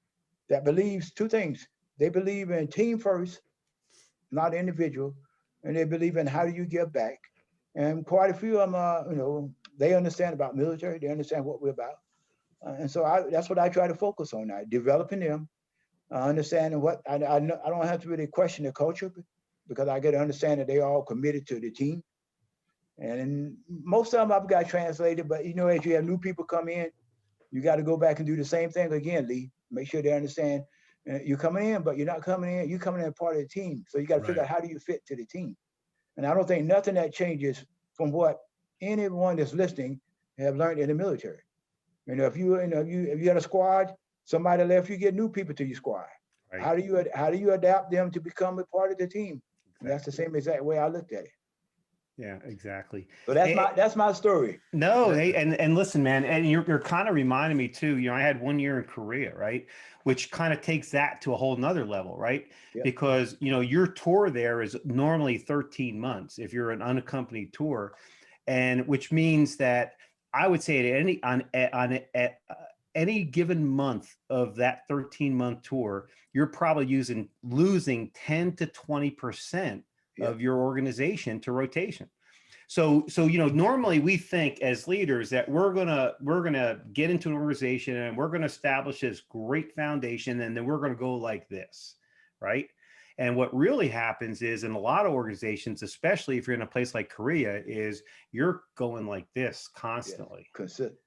B: that believes 2 things. They believe in team first, not individual, and they believe in how do you give back. And quite a few of them, they understand about military. They understand what we're about, and so that's what I try to focus on now, developing them. Understanding what I don't have to really question the culture, because I get to understand that they all committed to the team. And most of them I've got translated, but as you have new people come in, you got to go back and do the same thing again, Lee. Make sure they understand you're coming in, but you're not coming in. You're coming in part of the team. So you got to figure out how do you fit to the team. And I don't think nothing that changes from what anyone that's listening have learned in the military. If you had a squad, somebody left, you get new people to your squad. Right. How do you adapt them to become a part of the team? Exactly. And that's the same exact way I looked at it.
C: Yeah, exactly.
B: So that's my story.
C: No, hey, and listen, man, and you're kind of reminding me too. I had 1 year in Korea, right? Which kind of takes that to a whole nother level, right? Yep. Because your tour there is normally 13 months if you're an unaccompanied tour, and which means that I would say at any given month of that 13-month tour, you're probably losing 10 to 20% of your organization to rotation. So normally we think as leaders that we're gonna get into an organization and we're gonna establish this great foundation, and then we're gonna go like this, right? And what really happens is in a lot of organizations, especially if you're in a place like Korea, is you're going like this constantly.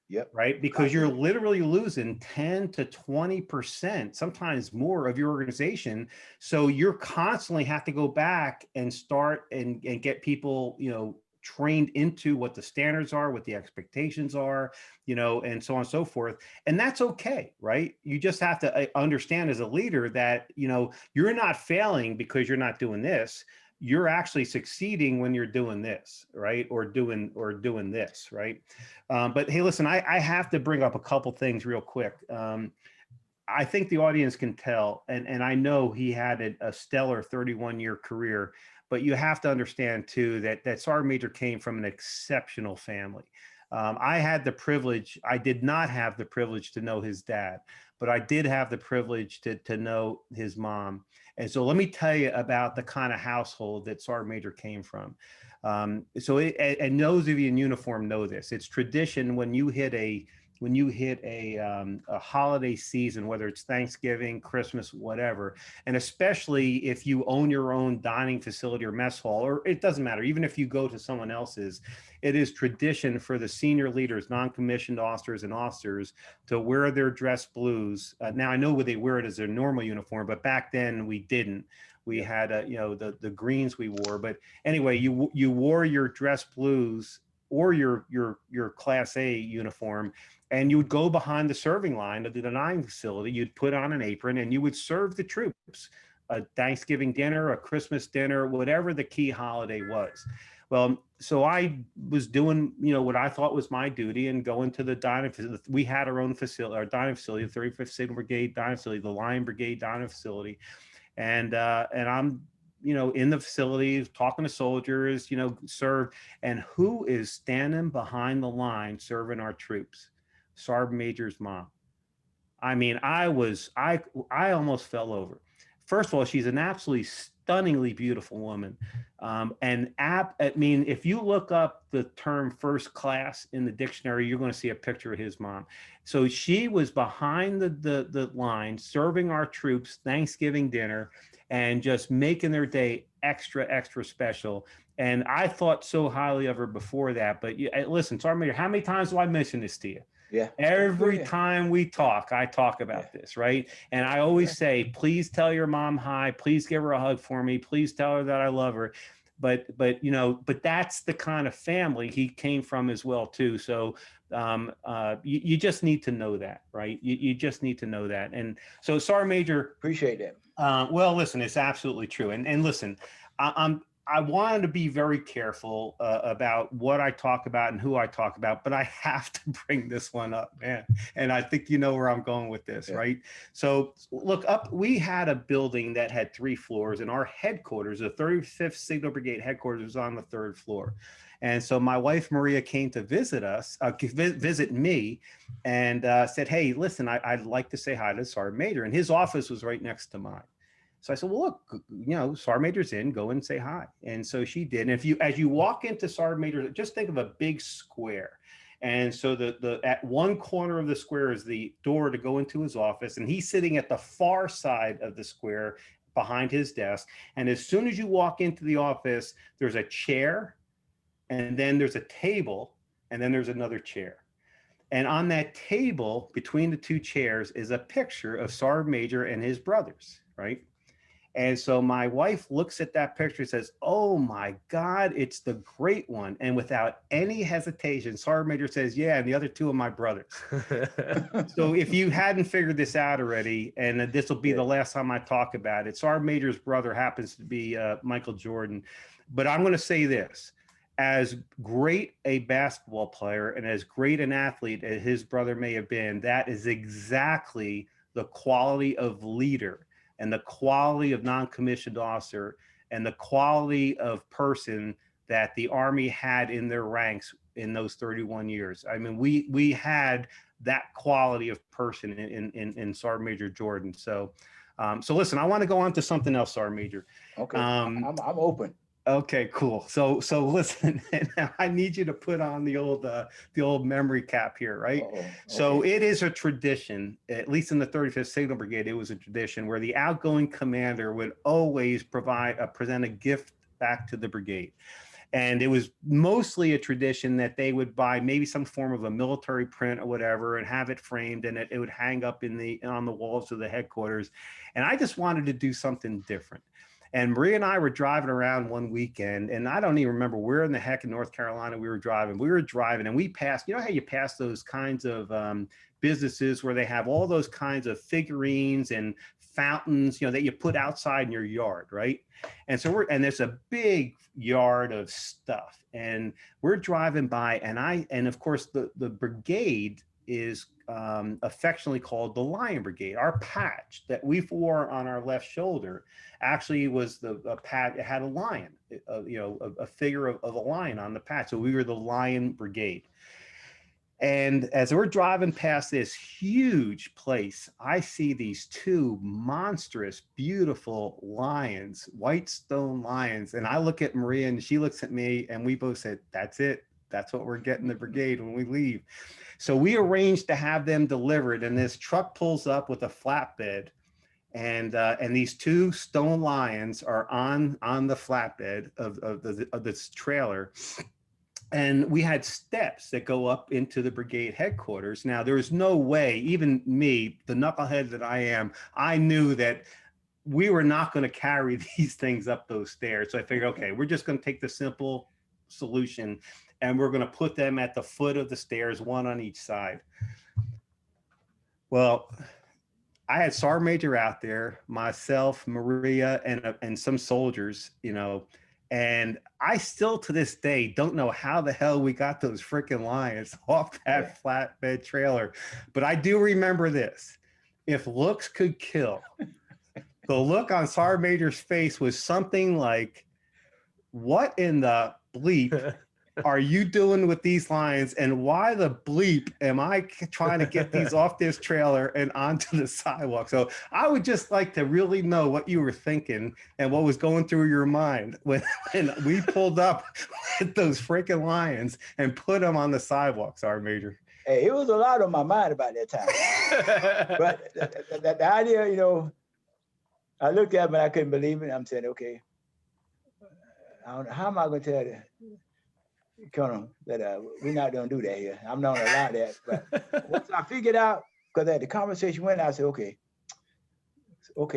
B: Yep.
C: Right? Because you're literally losing 10 to 20%, sometimes more of your organization. So you're constantly have to go back and start and get people, trained into what the standards are, what the expectations are, and so on and so forth. And that's okay, right? You just have to understand as a leader that, you're not failing because you're not doing this. You're actually succeeding when you're doing this, right? Or doing this, right? But hey, listen, I have to bring up a couple things real quick. I think the audience can tell, and I know he had a stellar 31-year career, but you have to understand too that Sergeant Major came from an exceptional family. I did not have the privilege to know his dad, but I did have the privilege to know his mom. And so let me tell you about the kind of household that Sergeant Major came from. And those of you in uniform know this. It's tradition when you hit a holiday season, whether it's Thanksgiving, Christmas, whatever, and especially if you own your own dining facility or mess hall, or it doesn't matter, even if you go to someone else's, it is tradition for the senior leaders, non-commissioned officers and officers, to wear their dress blues. Now I know they wear it as their normal uniform, but back then we didn't. We had, the greens we wore. But anyway, you wore your dress blues or your Class A uniform, and you would go behind the serving line of the dining facility. You'd put on an apron and you would serve the troops a Thanksgiving dinner, a Christmas dinner, whatever the key holiday was. Well, so I was doing, what I thought was my duty and going to the dining facility. We had our own facility, our dining facility, the 35th Signal Brigade dining facility, the Lion Brigade dining facility. And I'm, in the facility talking to soldiers, serve. And who is standing behind the line serving our troops? Sergeant Major's mom. I mean, I almost fell over. First of all, she's an absolutely stunningly beautiful woman. If you look up the term first class in the dictionary, you're going to see a picture of his mom. So she was behind the line serving our troops Thanksgiving dinner and just making their day extra, extra special. And I thought so highly of her before that. But listen, Sergeant Major, how many times do I mention this to you?
B: Yeah.
C: Every time we talk, I talk about this, right? And I always say, please tell your mom hi, please give her a hug for me, please tell her that I love her. But that's the kind of family he came from as well too. So you just need to know that, right? You just need to know that. And so Sergeant Major,
B: appreciate that.
C: Well, listen, it's absolutely true. And listen, I wanted to be very careful about what I talk about and who I talk about, but I have to bring this one up, man. And I think you know where I'm going with this, right? So look up, we had a building that had 3 floors, and our headquarters, the 35th Signal Brigade headquarters, was on the 3rd floor. And so my wife, Maria, came to visit me and said, hey, listen, I'd like to say hi to Sergeant Major. And his office was right next to mine. So I said, well, look, Sergeant Major's in, go and say hi. And so she did. And as you walk into Sergeant Major, just think of a big square. And so at one corner of the square is the door to go into his office. And he's sitting at the far side of the square behind his desk. And as soon as you walk into the office, there's a chair, and then there's a table, and then there's another chair. And on that table between the 2 chairs is a picture of Sergeant Major and his brothers, right? And so my wife looks at that picture and says, oh my God, it's the great one. And without any hesitation, Sergeant Major says, yeah, and the other 2 are my brothers. So if you hadn't figured this out already, and this will be the last time I talk about it, Sergeant Major's brother happens to be Michael Jordan. But I'm going to say this, as great a basketball player and as great an athlete as his brother may have been, that is exactly the quality of leader and the quality of non-commissioned officer and the quality of person that the Army had in their ranks in those 31 years. I mean, we had that quality of person in Sergeant Major Jordan. So listen, I want to go on to something else, Sergeant Major.
B: Okay, I'm open.
C: Okay, cool. So listen, I need you to put on the old memory cap here, right? Okay. So it is a tradition, at least in the 35th Signal Brigade, it was a tradition where the outgoing commander would always present a gift back to the brigade. And it was mostly a tradition that they would buy maybe some form of a military print or whatever and have it framed, and it would hang up on the walls of the headquarters. And I just wanted to do something different. And Maria and I were driving around one weekend, and I don't even remember where in the heck in North Carolina we were driving. We were driving and we passed, how you pass those kinds of businesses where they have all those kinds of figurines and fountains, that you put outside in your yard, right? And so and there's a big yard of stuff, and we're driving by, and of course the brigade is affectionately called the Lion Brigade. Our patch that we wore on our left shoulder actually was a patch. It had a lion, a figure of a lion on the patch. So we were the Lion Brigade. And as we're driving past this huge place, I see these two monstrous, beautiful lions, white stone lions. And I look at Maria and she looks at me and we both said, that's it. That's what we're getting the brigade when we leave. So we arranged to have them delivered, and this truck pulls up with a flatbed, and these two stone lions are on the flatbed of this trailer. And we had steps that go up into the brigade headquarters. Now, there was no way, even me, the knucklehead that I am, I knew that we were not going to carry these things up those stairs. So I figured, okay, we're just going to take the simple solution, and we're going to put them at the foot of the stairs, one on each side. Well, I had Sergeant Major out there, myself, Maria, and some soldiers, and I still to this day don't know how the hell we got those freaking lions off that flatbed trailer. But I do remember this. If looks could kill, the look on Sergeant Major's face was something like, what in the bleep are you doing with these lions, and why the bleep am I trying to get these off this trailer and onto the sidewalk? So I would just like to really know what you were thinking and what was going through your mind when we pulled up with those freaking lions and put them on the sidewalk, Sergeant Major.
B: Hey, it was a lot on my mind about that time. But the idea, I looked at them and I couldn't believe it. I'm saying, okay, how am I going to tell the Colonel that we're not going to do that here? I'm not going to allow that. But once I figured out, because as the conversation went, I said, okay,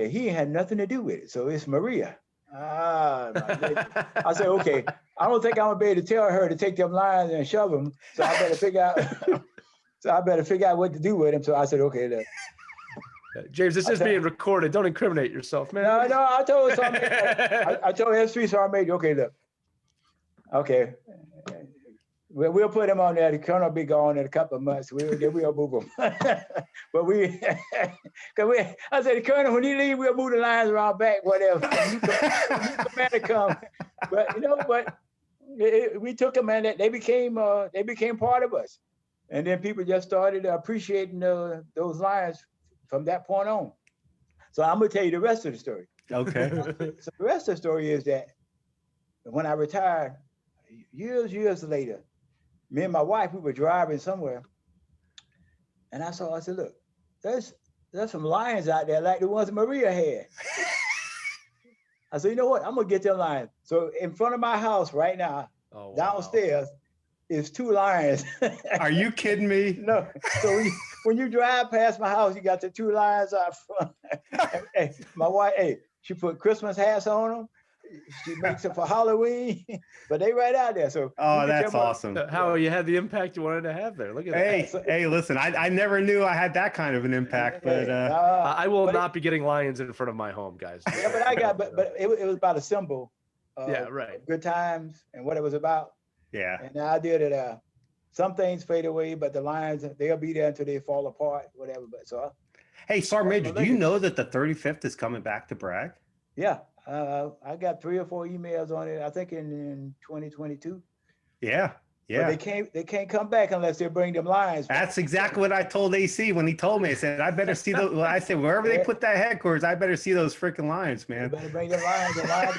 B: he had nothing to do with it. So it's Maria. My goodness. I said, okay, I don't think I'm going to be able to tell her to take them lions and shove them. So I better figure out what to do with them. So I said, okay, look.
A: James, this is being recorded. Don't incriminate yourself, man.
B: No, I told I told S3 Sergeant Major, okay, look. Okay. We'll put him on there. The Colonel will be gone in a couple of months. We'll move him. But I said, Colonel, when you leave, we'll move the lines around back, whatever. New commander come. But we took them and they became part of us. And then people just started appreciating those lions from that point on. So I'm gonna tell you the rest of the story.
C: Okay.
B: So the rest of the story is that when I retired, years later, me and my wife, we were driving somewhere, and I said, look, there's some lions out there like the ones Maria had. I said, you know what? I'm gonna get them lions. So in front of my house right now, downstairs, is two lions.
C: Are you kidding me?
B: No. So when you drive past my house, you got the two lions out front. Hey, my wife, she put Christmas hats on them. She makes it for Halloween, but they right out there. So
C: that's awesome.
A: How you had the impact you wanted to have there. Look at that.
C: Hey, listen, I never knew I had that kind of an impact, but
A: I will not be getting lions in front of my home, guys.
B: Yeah, but it was about a symbol of good times and what it was about.
C: Yeah.
B: And the idea that some things fade away, but the lions, they'll be there until they fall apart, whatever. But so
C: hey, Sergeant Major, do you know that the 35th is coming back to Bragg?
B: Yeah. I got 3 or 4 emails on it, I think in 2022.
C: Yeah.
B: But they can't come back unless they bring them lions back.
C: That's exactly what I told AC when he told me. I said, I better see those. Well, I said, wherever they put that headquarters, I better see those freaking lions, man.
B: They better bring them lions. The lions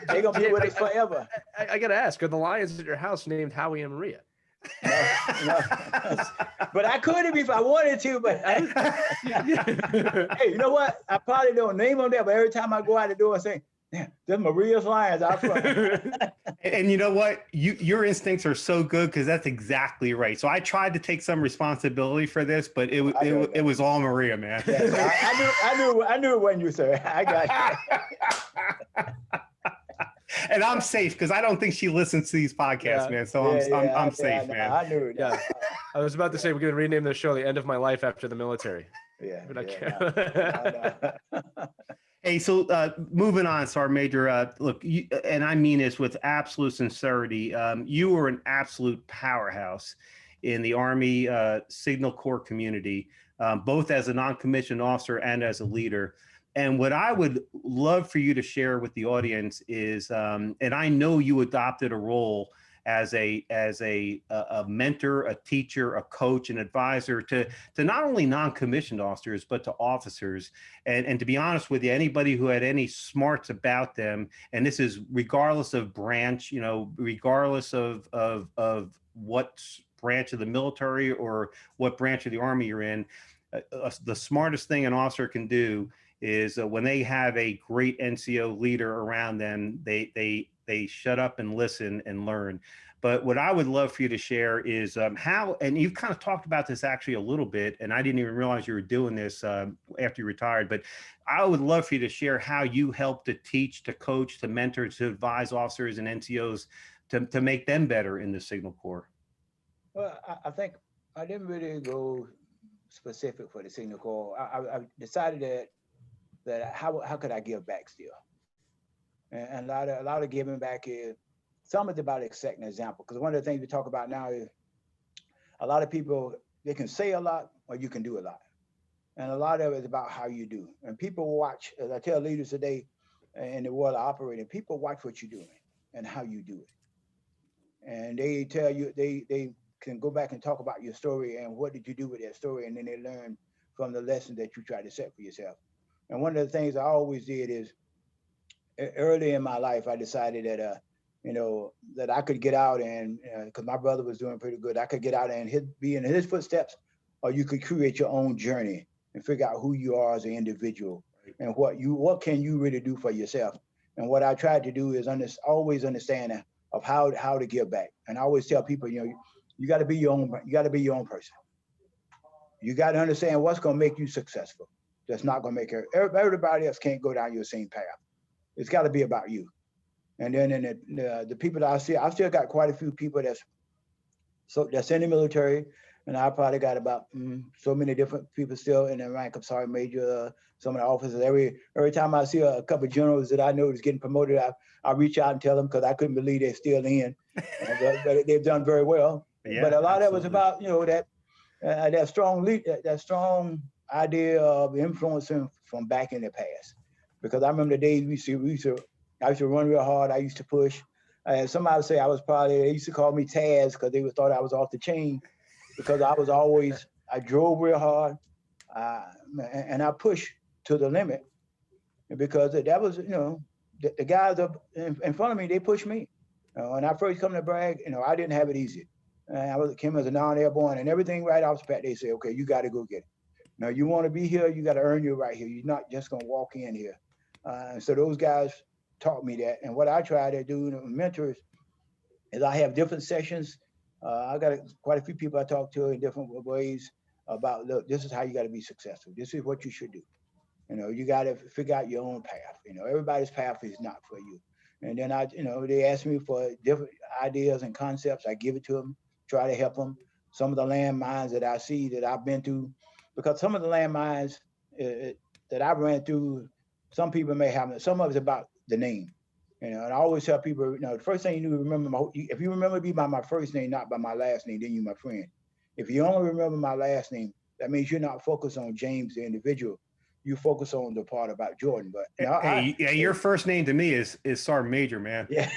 B: they're gonna be with us forever.
A: I gotta ask, are the lions at your house named Howie and Maria?
B: No. But I could if I wanted to, but hey, you know what? I probably don't name them there, but every time I go out the door and say, yeah, there's Maria's lions out front.
C: And you know what? Your instincts are so good because that's exactly right. So I tried to take some responsibility for this, but it was all Maria, man.
B: Yeah, I knew it wasn't you, sir. I got you.
C: And I'm safe because I don't think she listens to these podcasts, man. So I'm safe, man.
B: I knew it.
A: Yeah, I was about to say we're gonna rename the show "The End of My Life After the Military."
B: Yeah,
A: but I can't.
C: Hey, so moving on, Sergeant Major, look, and I mean this with absolute sincerity, you were an absolute powerhouse in the Army Signal Corps community, both as a non-commissioned officer and as a leader. And what I would love for you to share with the audience is, and I know you adopted a role as a mentor, a teacher, a coach, an advisor to not only non-commissioned officers, but to officers. And to be honest with you, anybody who had any smarts about them, and this is regardless of branch, you know, regardless of what branch of the military or what branch of the Army you're in, the smartest thing an officer can do is when they have a great NCO leader around them, they shut up and listen and learn. But what I would love for you to share is how, and you've kind of talked about this actually a little bit, and I didn't even realize you were doing this after you retired, but I would love for you to share how you help to teach, to coach, to mentor, to advise officers and NCOs to make them better in the Signal Corps.
B: Well, I think I didn't really go specific for the Signal Corps. I decided that how could I give back still? And a lot of giving back is, some is about setting an example. Because one of the things we talk about now is a lot of people, they can say a lot or you can do a lot. And a lot of it is about how you do. And people watch, as I tell leaders today in the world of operating, people watch what you're doing and how you do it. And they tell you, they can go back and talk about your story and what did you do with that story, and then they learn from the lesson that you try to set for yourself. And one of the things I always did is, early in my life, I decided that, you know, that I could get out and, because my brother was doing pretty good, I could get out and be in his footsteps, or you could create your own journey and figure out who you are as an individual and what can you really do for yourself. And what I tried to do is always understand of how to give back. And I always tell people, you know, you got to be your own person. You got to understand what's going to make you successful. That's not going to make everybody else can't go down your same path. It's got to be about you. And then in the people that I see, I've still got quite a few people that's in the military, and I probably got about so many different people still in the rank of sergeant major, some of the officers. Every time I see a couple of generals that I know is getting promoted, I reach out and tell them, because I couldn't believe they're still in, but they've done very well. Yeah, but a lot of it was about, you know, that strong idea of influencing from back in the past. Because I remember the days I used to run real hard. I used to push. Somebody say they used to call me Taz because they thought I was off the chain, because I drove real hard and I pushed to the limit, because that was, you know, the guys up in front of me, they pushed me. When I first come to Bragg, you know, I didn't have it easy. I came as a non-airborne, and everything right off the bat, they say, okay, you got to go get it. Now, you want to be here, you got to earn your right here. You're not just going to walk in here. So those guys taught me that. And what I try to do with mentors is I have different sessions. I got quite a few people I talk to in different ways about, look, this is how you got to be successful. This is what you should do. You know, you got to figure out your own path. You know, everybody's path is not for you. And then they ask me for different ideas and concepts. I give it to them, try to help them. Some of the landmines that I see that I've been through, because some of the landmines that I ran through, some people may have, some of it's about the name. You know, and I always tell people, you know, the first thing you need to remember, if you remember me by my first name, not by my last name, then you're my friend. If you only remember my last name, that means you're not focused on James, the individual. You focus on the part about Jordan. But
C: your first name to me is Sergeant Major, man.
B: Yeah.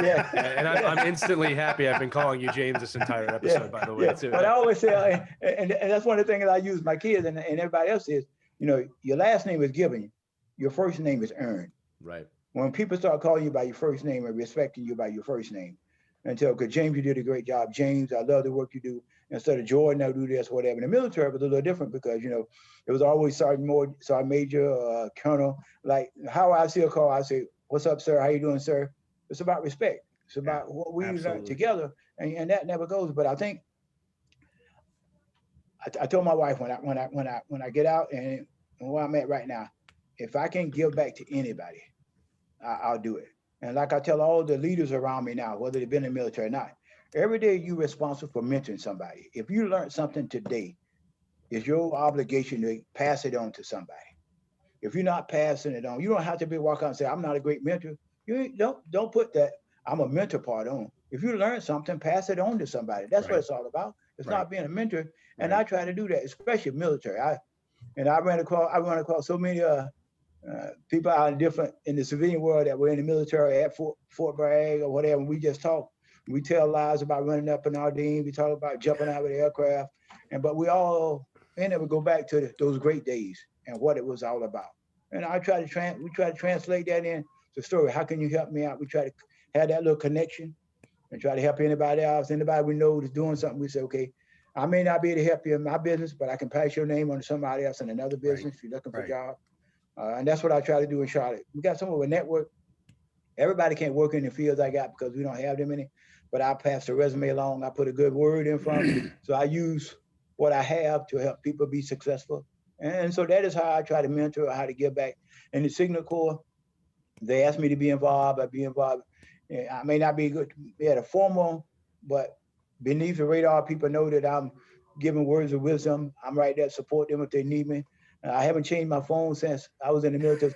A: Yeah. And I'm instantly happy I've been calling you James this entire episode, by the way, too.
B: But I always say, and that's one of the things I use my kids and everybody else is, you know, your last name is given, your first name is earned.
A: Right.
B: When people start calling you by your first name and respecting you by your first name, because James, you did a great job. James, I love the work you do. Instead of Jordan, I'll do this, whatever. In the military, it was a little different because, you know, it was always sergeant major, colonel. Like how I see a call, I say, "What's up, sir? How you doing, sir?" It's about respect. It's about what we learned together, and that never goes. But I think I told my wife when I get out and where I'm at right now, if I can give back to anybody, I'll do it. And like I tell all the leaders around me now, whether they've been in the military or not, every day you're responsible for mentoring somebody. If you learned something today, it's your obligation to pass it on to somebody. If you're not passing it on, you don't have to walk out and say, "I'm not a great mentor." You don't put that "I'm a mentor" part on. If you learn something, pass it on to somebody. That's what
A: Right.
B: it's all about. It's
A: Right.
B: not being a mentor. And
A: Right.
B: I try to do that, especially military. I run across so many people out in the civilian world that were in the military at Fort Bragg or whatever. And we just talk. We tell lies about running up in Aldine. We talk about jumping out of the aircraft. But we all end up go back to those great days and what it was all about. And we try to translate that in the story. How can you help me out? We try to have that little connection and try to help anybody else. Anybody we know is doing something, we say, okay, I may not be able to help you in my business, but I can pass your name on to somebody else in another business if you're looking for a job. And that's what I try to do in Charlotte. We got some of a network. Everybody can't work in the fields I got because we don't have them in it, but I pass the resume along. I put a good word in front of me. So I use what I have to help people be successful. And so that is how I try to mentor, how to give back. In the Signal Corps, they asked me to be involved. I'd be involved. I may not be good at a formal, but beneath the radar, people know that I'm giving words of wisdom. I'm right there to support them if they need me. I haven't changed my phone since I was in the military.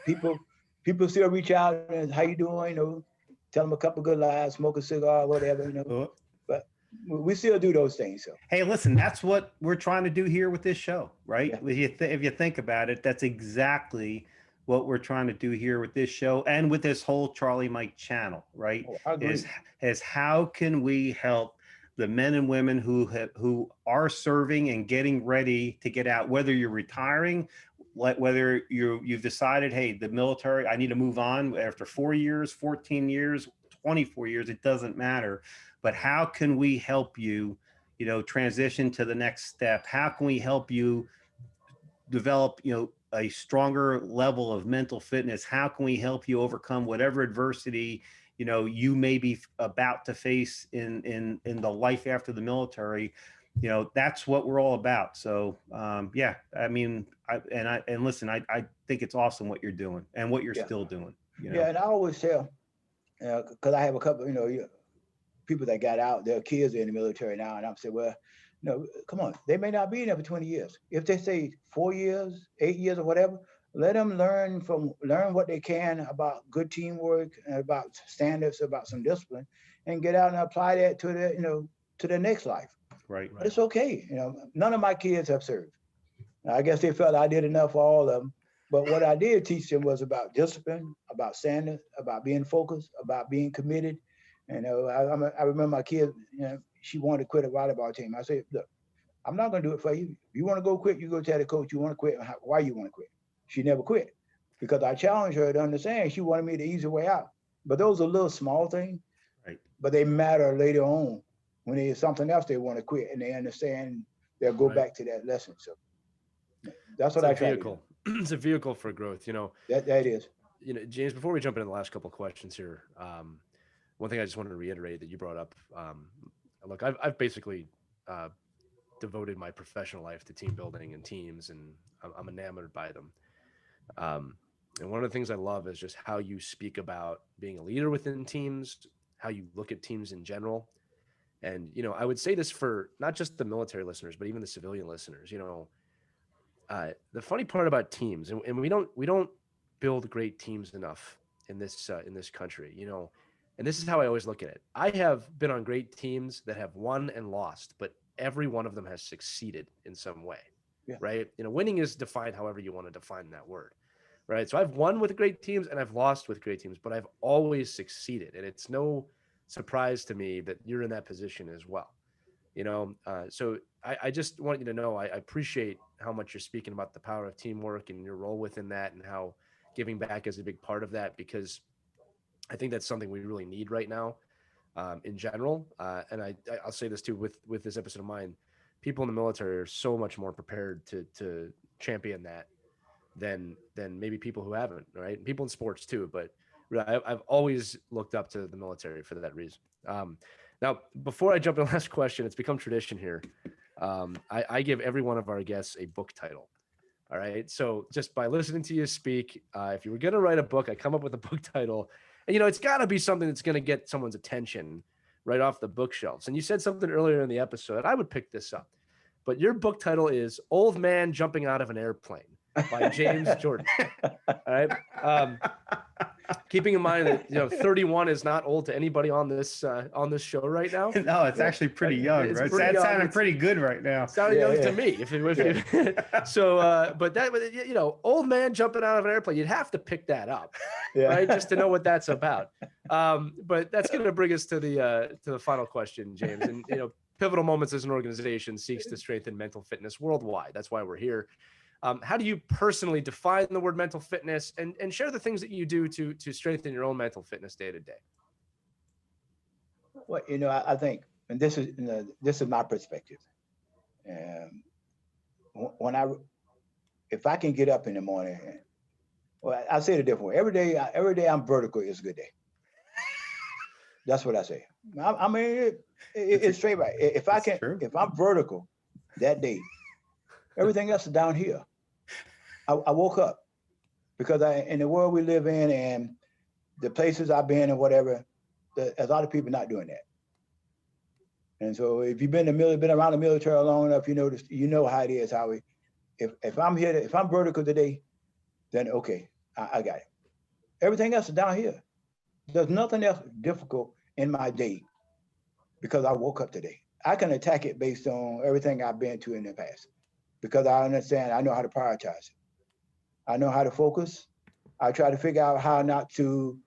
B: People still reach out and how you doing? You know, tell them a couple of good lies, smoke a cigar, whatever. You know, but we still do those things. So
C: hey, listen, that's what we're trying to do here with this show, right?
B: Yeah.
C: If you think about it, that's exactly what we're trying to do here with this show and with this whole Charlie Mike channel, right?
B: I agree.
C: Is how can we help the men and women who are serving and getting ready to get out, whether you're retiring, whether you've decided, hey, the military, I need to move on after 4 years, 14 years, 24 years, it doesn't matter. But how can we help you, transition to the next step? How can we help you develop, a stronger level of mental fitness? How can we help you overcome whatever adversity you may be about to face in the life after the military? That's what we're all about. So yeah, I mean, listen, I think it's awesome what you're doing and what you're still doing.
B: Yeah, and I always tell, because I have a couple, people that got out, their kids are in the military now, and I'm saying, well, come on, they may not be in there for 20 years. If they say 4 years, 8 years, or whatever, let them learn what they can about good teamwork, and about standards, about some discipline, and get out and apply that to their next life.
C: Right.
B: But it's okay. None of my kids have served. I guess they felt I did enough for all of them. But what I did teach them was about discipline, about standards, about being focused, about being committed. I remember my kid, she wanted to quit a volleyball team. I said, look, I'm not going to do it for you. If you want to go quit, you go tell the coach you want to quit, why you want to quit. She never quit because I challenged her to understand. She wanted me the easy way out. But those are little small things,
C: right? But
B: they matter later on when there's something else they want to quit and they understand they'll go back to that lesson. So that's what I try to do.
A: It's a vehicle for growth,
B: That is.
A: James, before we jump into the last couple of questions here, one thing I just wanted to reiterate that you brought up, look, I've basically devoted my professional life to team building and teams, and I'm enamored by them. And one of the things I love is just how you speak about being a leader within teams, how you look at teams in general. And, I would say this for not just the military listeners, but even the civilian listeners, the funny part about teams, and we don't build great teams enough in this country, and this is how I always look at it. I have been on great teams that have won and lost, but every one of them has succeeded in some way, right? Winning is defined however you want to define that word, right? So I've won with great teams and I've lost with great teams, but I've always succeeded. And it's no surprise to me that you're in that position as well. So I just want you to know, I appreciate how much you're speaking about the power of teamwork and your role within that, and how giving back is a big part of that, because I think that's something we really need right now, in general. And I'll say this too, with this episode of mine, people in the military are so much more prepared to champion that than maybe people who haven't, right? And people in sports too, but I've always looked up to the military for that reason. Now, before I jump to the last question, it's become tradition here. I give every one of our guests a book title. All right. So just by listening to you speak, if you were going to write a book, I come up with a book title, and, it's got to be something that's going to get someone's attention right off the bookshelves. And you said something earlier in the episode, I would pick this up, but your book title is Old Man Jumping Out of an Airplane. by James Jordan. All right. Keeping in mind that 31 is not old to anybody on this show right now.
C: No, it's actually pretty young,
A: it's
C: right?
A: pretty
C: It's
A: young.
C: sounding pretty good right now.
A: Sounding young to me. But old man jumping out of an airplane, you'd have to pick that up, right? Just to know what that's about. But that's going to bring us to the final question, James. And Pivotal Moments as an organization seeks to strengthen mental fitness worldwide. That's why we're here. How do you personally define the word mental fitness, and share the things that you do to strengthen your own mental fitness day to day?
B: Well, I think, and this is my perspective. If I can get up in the morning, well, I say it a different way. Every day I'm vertical is a good day. That's what I say. I mean, it's straight right. If I'm vertical that day, everything else is down here. I woke up because in the world we live in and the places I've been and whatever, there's a lot of people not doing that. And so if you've been around the military long enough, you know how it is, Howie. If I'm vertical today, then okay, I got it. Everything else is down here. There's nothing else difficult in my day because I woke up today. I can attack it based on everything I've been to in the past because I understand, I know how to prioritize it. I know how to focus. I try to figure out how not to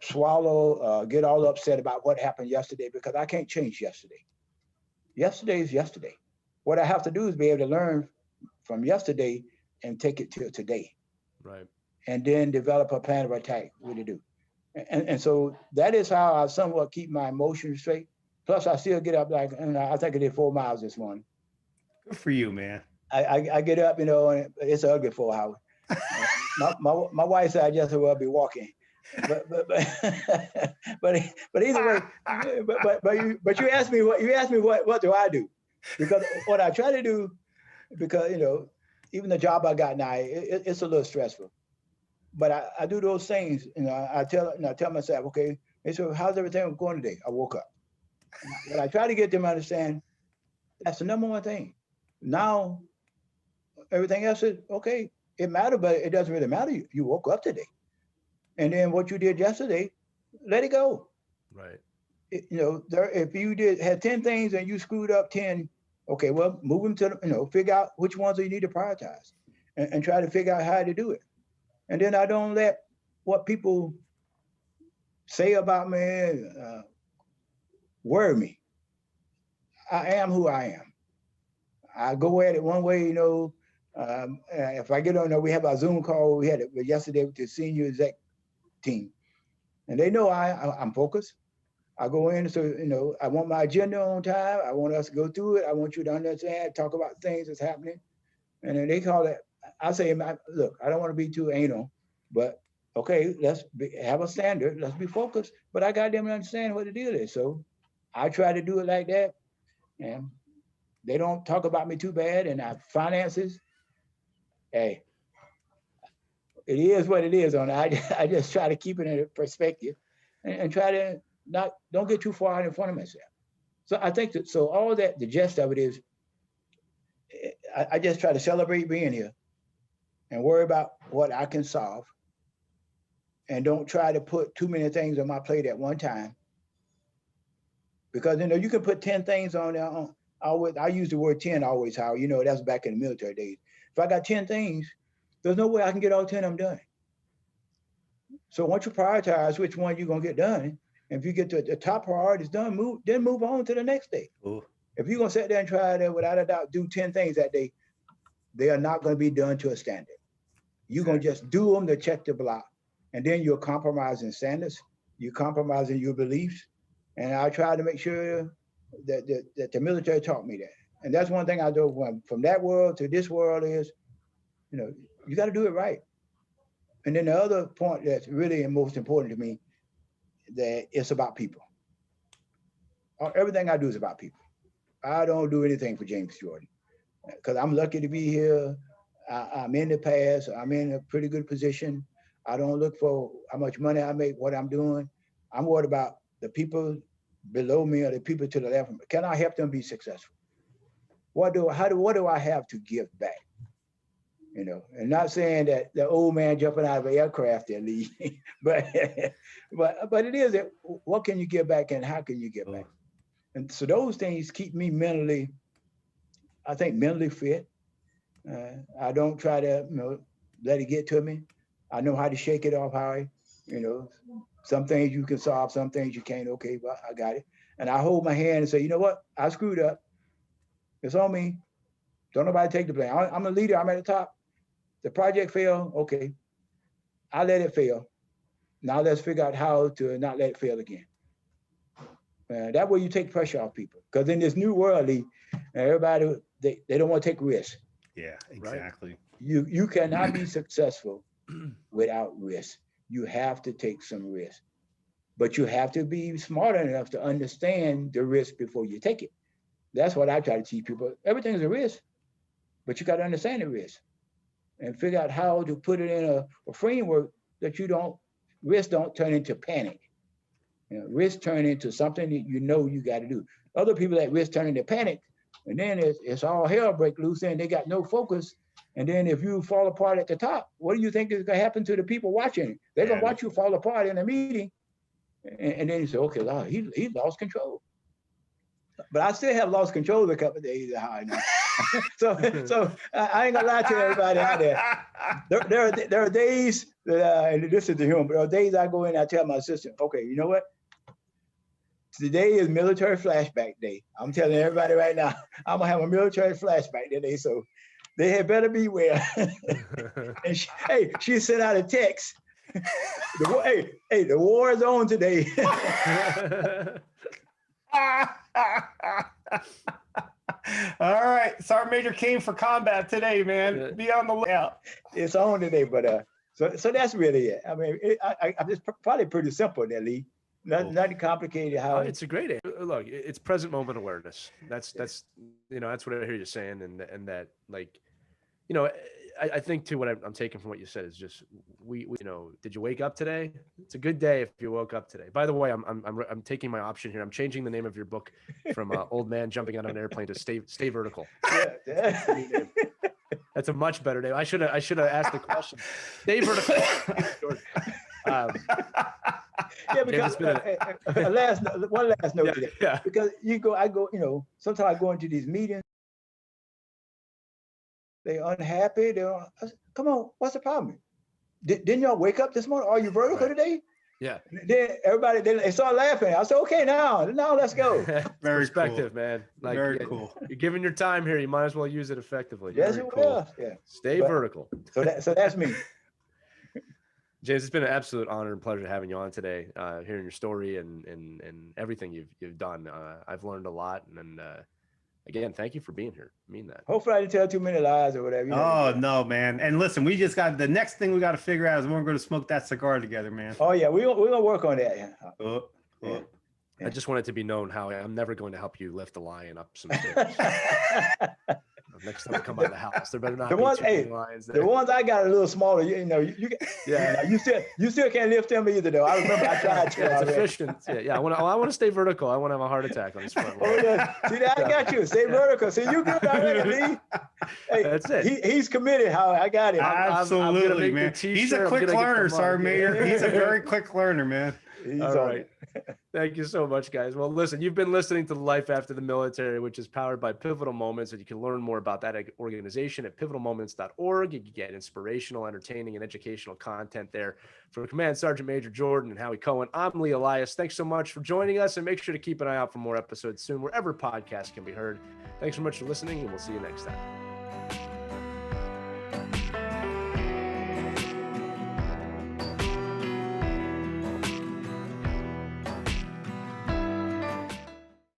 B: swallow, get all upset about what happened yesterday because I can't change yesterday. Yesterday is yesterday. What I have to do is be able to learn from yesterday and take it to today.
A: Right.
B: And then develop a plan of attack, what to do. And so that is how I somewhat keep my emotions straight. Plus I still get up and I think I did 4 miles this morning.
C: Good for you, man.
B: I get up, and it's ugly for Howard. My wife said I just as well be walking, but either way, but you asked me what do I do? Because what I try to do, because even the job I got now, it's a little stressful, but I do those things. I tell myself, okay, so how's everything going today? I woke up. But I try to get them to understand that's the number one thing. Now, everything else is okay. It matters, but it doesn't really matter. You woke up today. And then what you did yesterday, let it go.
A: Right.
B: If you had 10 things and you screwed up 10, okay, well, move them to, figure out which ones you need to prioritize and try to figure out how to do it. And then I don't let what people say about me worry me. I am who I am. I go at it one way, if I get on, we have our Zoom call, we had it yesterday with the senior exec team. And they know I'm focused. I go in, so, I want my agenda on time. I want us to go through it. I want you to understand, talk about things that's happening. And then they call it, I say, look, I don't want to be too anal, but okay, let's have a standard. Let's be focused. But I got them to understand what the deal is. So I try to do it like that. And they don't talk about me too bad. And our finances, hey, it is what it is. I just try to keep it in perspective and try to don't get too far out in front of myself. So I think that, so all that, the gist of it is, I just try to celebrate being here and worry about what I can solve and don't try to put too many things on my plate at one time. Because, you can put 10 things on there. I use the word 10 always, how, that's back in the military days. If I got 10 things, there's no way I can get all 10 of them done. So once you prioritize which one you're going to get done, and if you get the top priorities done, move on to the next day. Ooh. If you're going to sit there and try to, without a doubt, do 10 things that day, they are not going to be done to a standard. You're going to just do them to check the block. And then you're compromising standards. You're compromising your beliefs. And I try to make sure that the military taught me that. And that's one thing I do from that world to this world is, you got to do it right. And then the other point that's really and most important to me, that it's about people. Everything I do is about people. I don't do anything for James Jordan because I'm lucky to be here. I'm in the past. I'm in a pretty good position. I don't look for how much money I make, what I'm doing. I'm worried about the people below me or the people to the left. Can I help them be successful? What do I have to give back? you know, and not saying that the old man jumping out of an aircraft there, Lee, but it is that what can you give back and how can you give back? And so those things keep me mentally, I think mentally fit. I don't try to, you know, let it get to me. I know how to shake it off, Howie. You know, some things you can solve, some things you can't. Okay, but I got it. And I hold my hand and say, you know what? I screwed up. It's on me. Don't nobody take the blame. I'm a leader. I'm at the top. The project failed. Okay, I let it fail. Now let's figure out how to not let it fail again. That way you take pressure off people. Because in this new world, everybody, they don't want to take risks.
C: Yeah, exactly. Right?
B: You cannot be successful without risk. You have to take some risk. But you have to be smart enough to understand the risk before you take it. That's what I try to teach people. Everything's a risk, but you got to understand the risk and figure out how to put it in a framework that risk don't turn into panic. You know, risk turn into something that you know you got to do. Other people that risk turn into panic, and then it's all hell break loose and they got no focus. And then if you fall apart at the top, what do you think is going to happen to the people watching? They're going to watch you fall apart in a meeting. And then you say, okay, Lord, he lost control. But I still have lost control a couple of days. So I ain't gonna lie to everybody out there. There are days that, and this is the humor, but there are days I go in and I tell my assistant, okay, you know what? Today is military flashback day. I'm telling everybody right now, I'm gonna have a military flashback today. So they had better beware. And she sent out a text. The war is on today.
C: All right, Sergeant Major came for combat today, man. Be on the lookout.
B: It's on today, but so that's really it. I mean, it's probably pretty simple, there, Lee. Nothing complicated. How
A: it's a great look. It's present moment awareness. That's you know, that's what I hear you saying, and that, like, you know, I think too, what I'm taking from what you said is just we you know, did you wake up today? It's a good day if you woke up today. By the way, I'm taking my option here. I'm changing the name of your book from Old Man Jumping Out of an Airplane to Stay Vertical. Yeah. That's a much better name. I should have asked the question. Stay vertical.
B: Yeah, because one last note to that. Yeah. Because I go, you know, sometimes I go into these meetings. They're unhappy. Come on, what's the problem? Didn't y'all wake up this morning? Are you vertical today?
A: Yeah.
B: Then everybody, they start laughing. I said, okay, now let's go.
A: Very perspective, cool. Man. Like,
C: very cool.
A: You're giving your time here. You might as well use it effectively.
B: Yes, it will. Yeah.
A: Stay vertical.
B: So that's me.
A: James, it's been an absolute honor and pleasure having you on today, hearing your story and everything you've done. I've learned a lot, and again, thank you for being here. I mean that.
B: Hopefully I didn't tell too many lies or whatever.
C: Oh, no, man. And listen, we just got the next thing we got to figure out is we're going to smoke that cigar together, man.
B: Oh, yeah. We're going to work on that.
A: Yeah. I just want it to be known, Howie, I'm never going to help you lift the Lion up some stairs. Next time I come by the house, there better not be too many lions there.
B: The ones I got a little smaller, you know, you still can't lift them either, though. I remember I tried to.
A: Yeah, it's efficient. Yeah. I want to stay vertical. I want to have a heart attack on this front.
B: Oh, yeah. See, that I got you. Stay vertical. See, you good already, Lee. Hey, that's it. He's committed. How I got him.
C: Absolutely, man. He's a quick learner, Sergeant Major. He's a very quick learner, man.
B: All right.
A: Thank you so much, guys. Well, listen, you've been listening to Life After the Military, which is powered by Pivotal Moments, and you can learn more about that organization at pivotalmoments.org. You can get inspirational, entertaining, and educational content there. For Command Sergeant Major Jordan and Howie Cohen, I'm Lee Elias. Thanks so much for joining us, and make sure to keep an eye out for more episodes soon, wherever podcasts can be heard. Thanks so much for listening, and we'll see you next time.